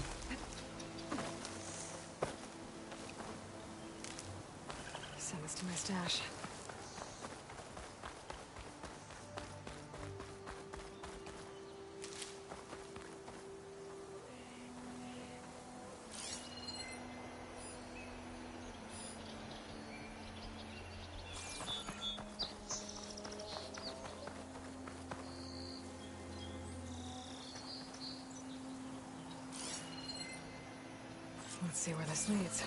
Speaker 1: Send this to my stash. Let's see where this leads.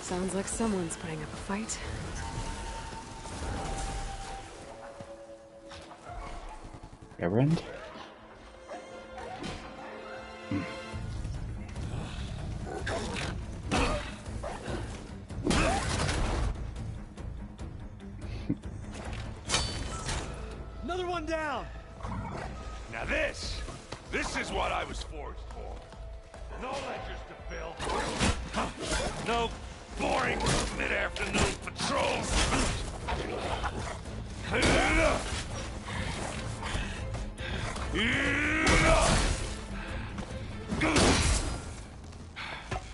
Speaker 1: Sounds like someone's putting up a fight.
Speaker 2: Errand?
Speaker 8: Another one down! Now this is what I was forged for. No ledgers to fill. No boring mid-afternoon patrols.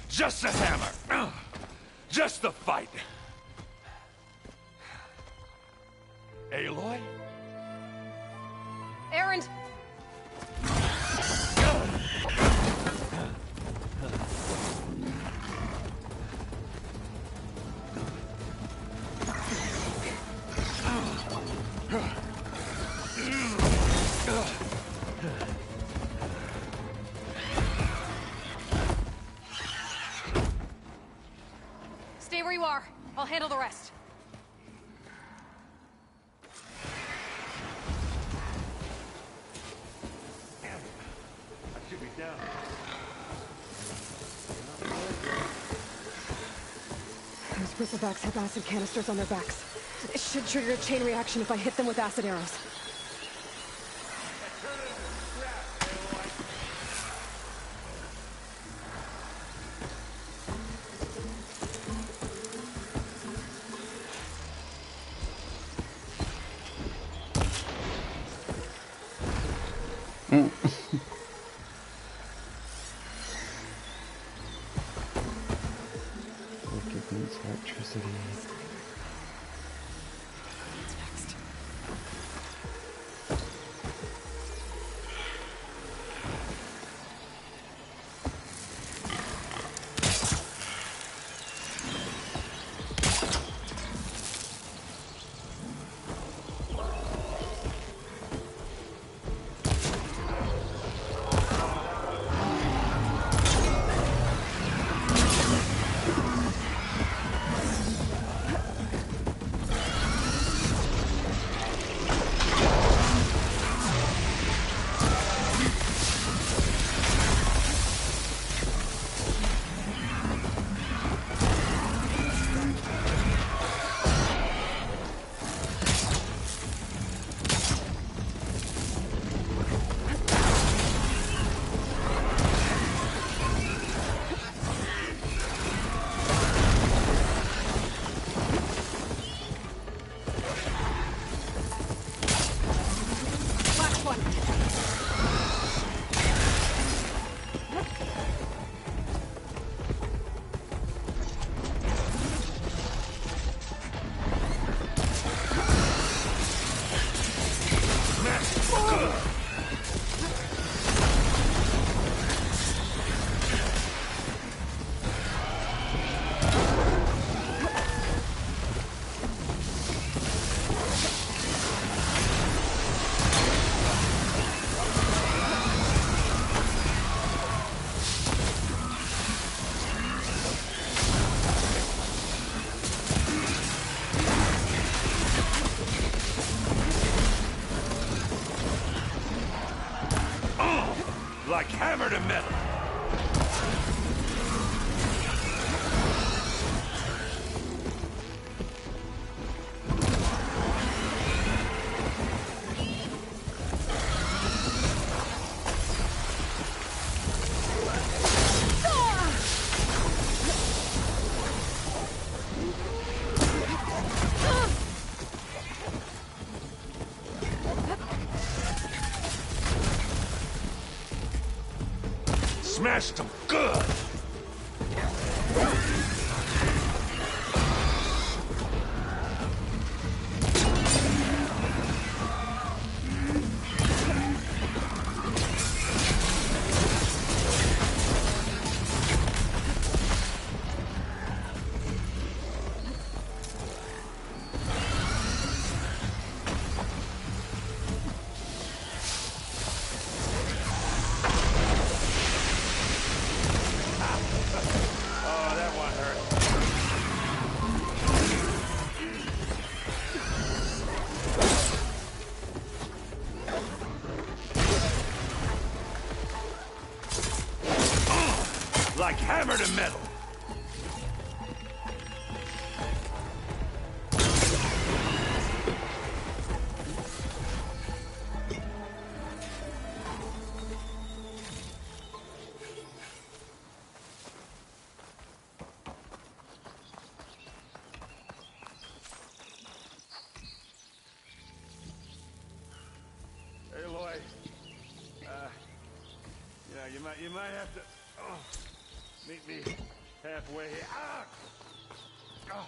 Speaker 8: Just a hammer. Just the fight. Aloy?
Speaker 16: Errand! Stay where you are. I'll handle the rest.
Speaker 8: I should be down.
Speaker 1: Those bristlebacks have acid canisters on their backs. It should trigger a chain reaction if I hit them with acid arrows.
Speaker 2: Wicked means electricity.
Speaker 8: Like hammer to metal. Smashed them good! Like hammer to metal. Aloy, you might have to meet me halfway here. Ah! Oh.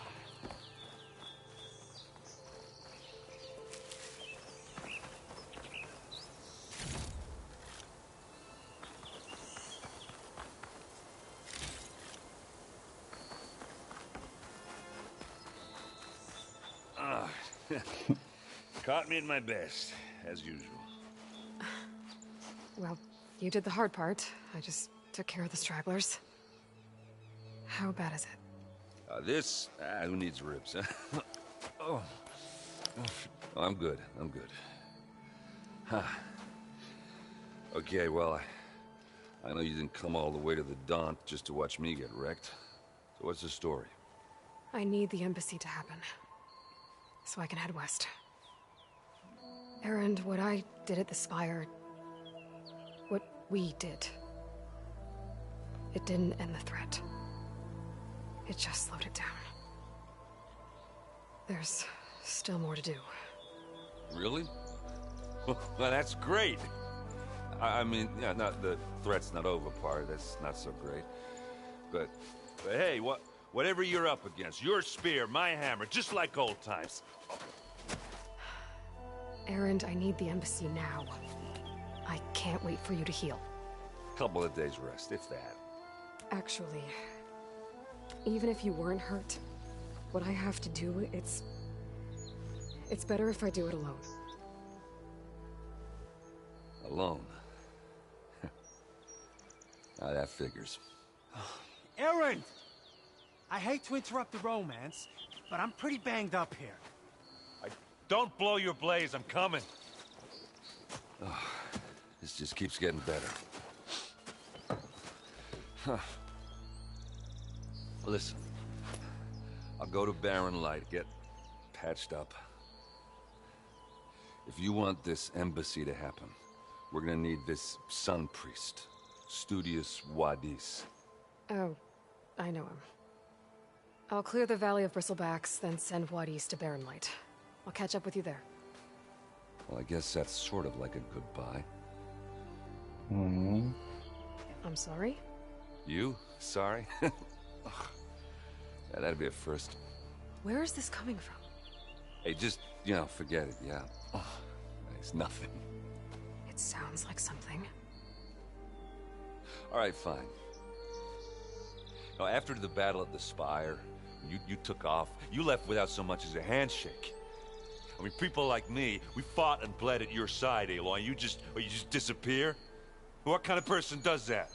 Speaker 8: Caught me at my best, as usual.
Speaker 1: Well, you did the hard part. I just took care of the stragglers. How bad is it?
Speaker 8: Who needs ribs, huh? Oh. Oh, I'm good. Huh. Okay, well, I know you didn't come all the way to the Daunt just to watch me get wrecked. So what's the story?
Speaker 1: I need the embassy to happen, so I can head west. Erend, what I did at the Spire, what we did, it didn't end the threat. It just slowed it down. There's still more to do.
Speaker 8: Really? Well, that's great. I mean, yeah, not the threat's not over part. That's not so great. But hey, whatever you're up against, your spear, my hammer, just like old times.
Speaker 1: Erend, I need the embassy now. I can't wait for you to heal.
Speaker 8: Couple of days rest, if that.
Speaker 1: Actually, even if you weren't hurt, what I have to do, it's better if I do it alone.
Speaker 8: Alone? Now that figures.
Speaker 18: Erend! I hate to interrupt the romance, but I'm pretty banged up here.
Speaker 8: Don't blow your blaze, I'm coming. Oh, this just keeps getting better. Huh. Listen, I'll go to Barren Light, get patched up. If you want this embassy to happen, we're gonna need this sun priest, Studius Wadis.
Speaker 1: Oh, I know him. I'll clear the Valley of Bristlebacks, then send Wadis to Barren Light. I'll catch up with you there.
Speaker 8: Well, I guess that's sort of like a goodbye.
Speaker 2: Hmm.
Speaker 1: I'm sorry?
Speaker 8: You? Sorry? Ugh. Yeah, that'd be a first.
Speaker 1: Where is this coming from?
Speaker 8: Hey, just, forget it, yeah. Ugh. It's nothing.
Speaker 1: It sounds like something.
Speaker 8: All right, fine. Now, after the battle at the Spire, you took off. You left without so much as a handshake. I mean, people like me, we fought and bled at your side, Aloy. You just disappear? What kind of person does that?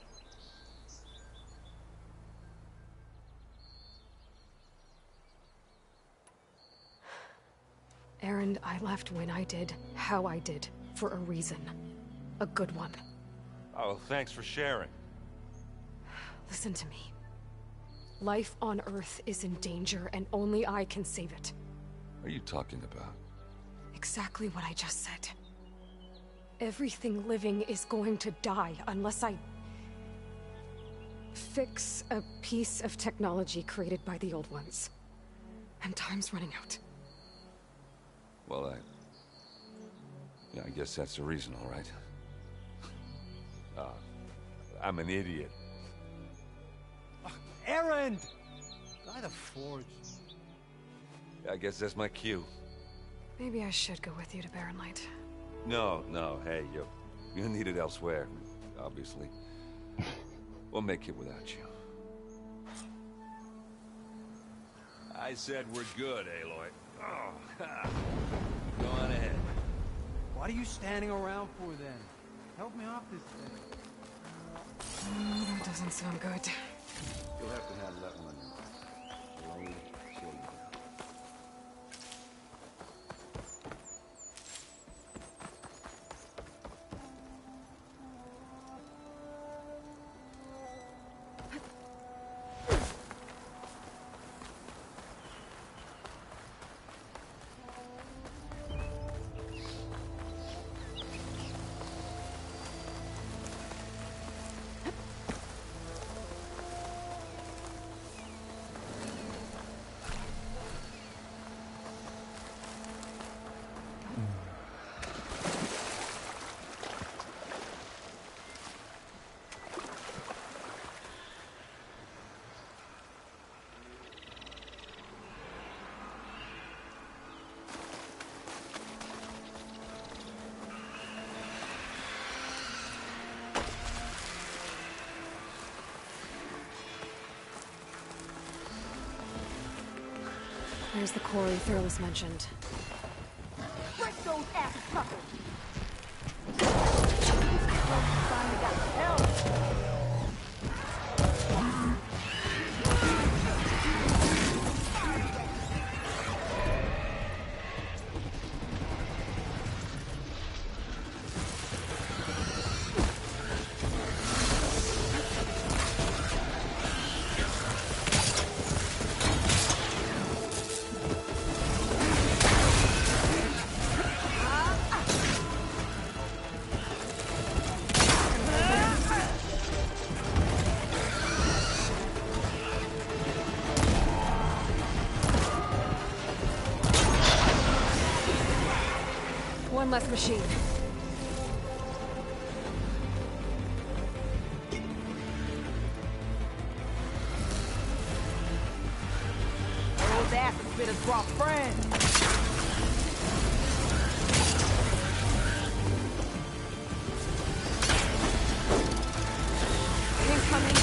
Speaker 1: Erend, I left when I did, how I did, for a reason. A good one.
Speaker 8: Oh, thanks for sharing.
Speaker 1: Listen to me. Life on Earth is in danger, and only I can save it.
Speaker 8: What are you talking about?
Speaker 1: Exactly what I just said. Everything living is going to die unless I fix a piece of technology created by the old ones. And time's running out.
Speaker 8: Well, yeah, I guess that's the reason, all right. I'm an idiot.
Speaker 18: Erend! By the forge.
Speaker 8: I guess that's my cue.
Speaker 1: Maybe I should go with you to Barren Light.
Speaker 8: No, hey, you're needed elsewhere, obviously. We'll make it without you. I said we're good, Aloy. Oh, ha. Go on ahead.
Speaker 18: What are you standing around for then? Help me off this thing.
Speaker 1: That doesn't sound good.
Speaker 8: You'll have to handle that one. Slowly, slowly.
Speaker 1: There's the quarry Thurles mentioned.
Speaker 6: Break those ass suckers!
Speaker 1: One less machine.
Speaker 6: Those asses spitters brought friends!
Speaker 1: Incoming.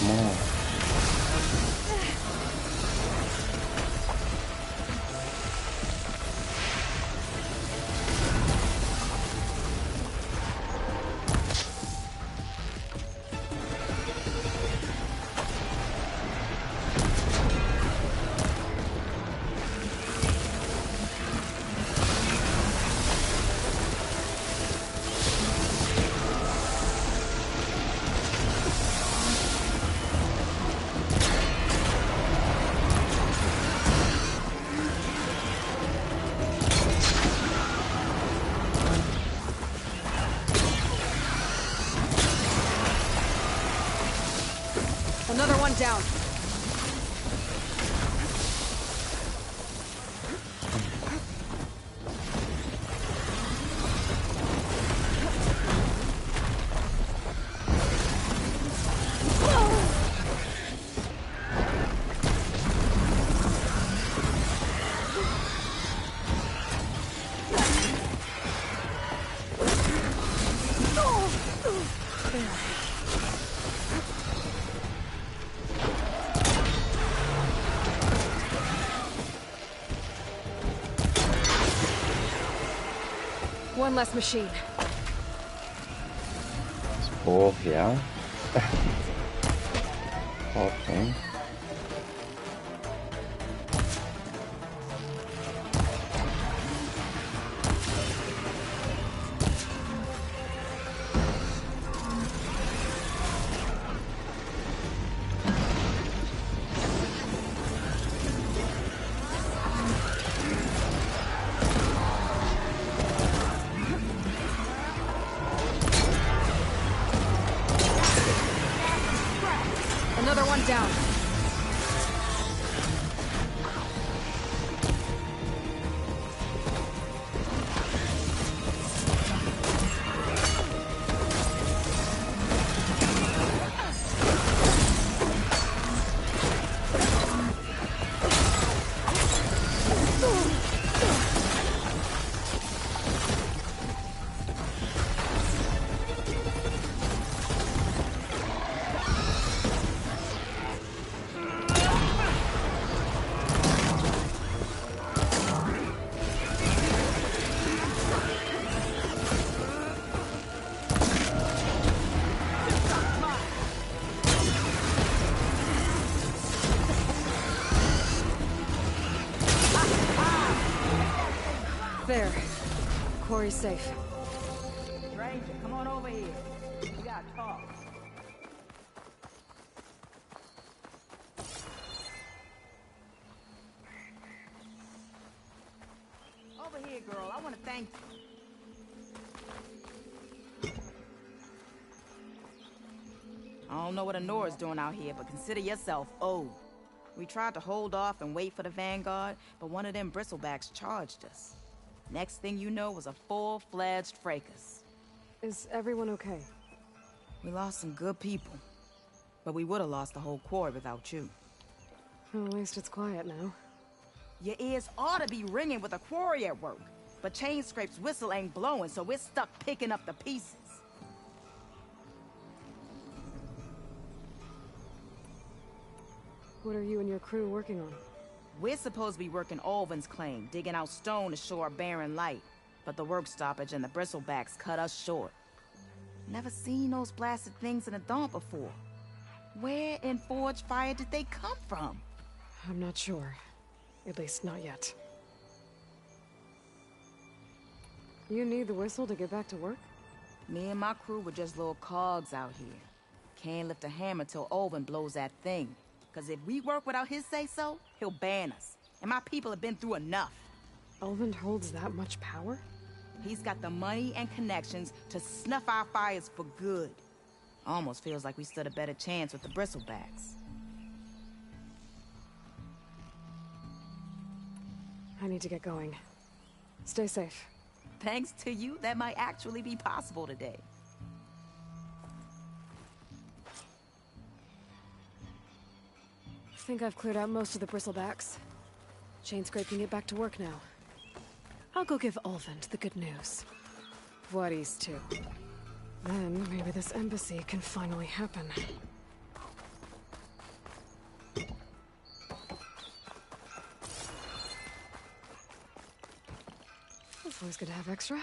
Speaker 2: More.
Speaker 1: Another one down. One less machine.
Speaker 2: Oh, yeah. Poor thing.
Speaker 1: there. Quarry's safe.
Speaker 6: Stranger, come on over here. We gotta talk. Over here, girl. I want to thank you. I don't know what Honora's doing out here, but consider yourself owed. We tried to hold off and wait for the Vanguard, but one of them bristlebacks charged us. Next thing you know was a full-fledged fracas.
Speaker 1: Is everyone okay?
Speaker 6: We lost some good people, but we would have lost the whole quarry without you.
Speaker 1: Well, at least it's quiet now.
Speaker 6: Your ears ought to be ringing with a quarry at work, but Chain Scrape's whistle ain't blowing, so we're stuck picking up the pieces.
Speaker 1: What are you and your crew working on?
Speaker 6: We're supposed to be working Alvin's claim, digging out stone to show our barren light. But the work stoppage and the bristlebacks cut us short. Never seen those blasted things in the dawn before. Where in Forge Fire did they come from?
Speaker 1: I'm not sure. At least not yet. You need the whistle to get back to work?
Speaker 6: Me and my crew were just little cogs out here. Can't lift a hammer till Alvin blows that thing. Cause if we work without his say-so, he'll ban us. And my people have been through enough.
Speaker 1: Alvin holds that much power?
Speaker 6: He's got the money and connections to snuff our fires for good. Almost feels like we stood a better chance with the bristlebacks.
Speaker 1: I need to get going. Stay safe.
Speaker 6: Thanks to you, that might actually be possible today.
Speaker 1: I think I've cleared out most of the bristlebacks. Chain Scrape can get back to work now. I'll go give Ulvund the good news. Vladis too. Then maybe this embassy can finally happen. It's always good to have extra.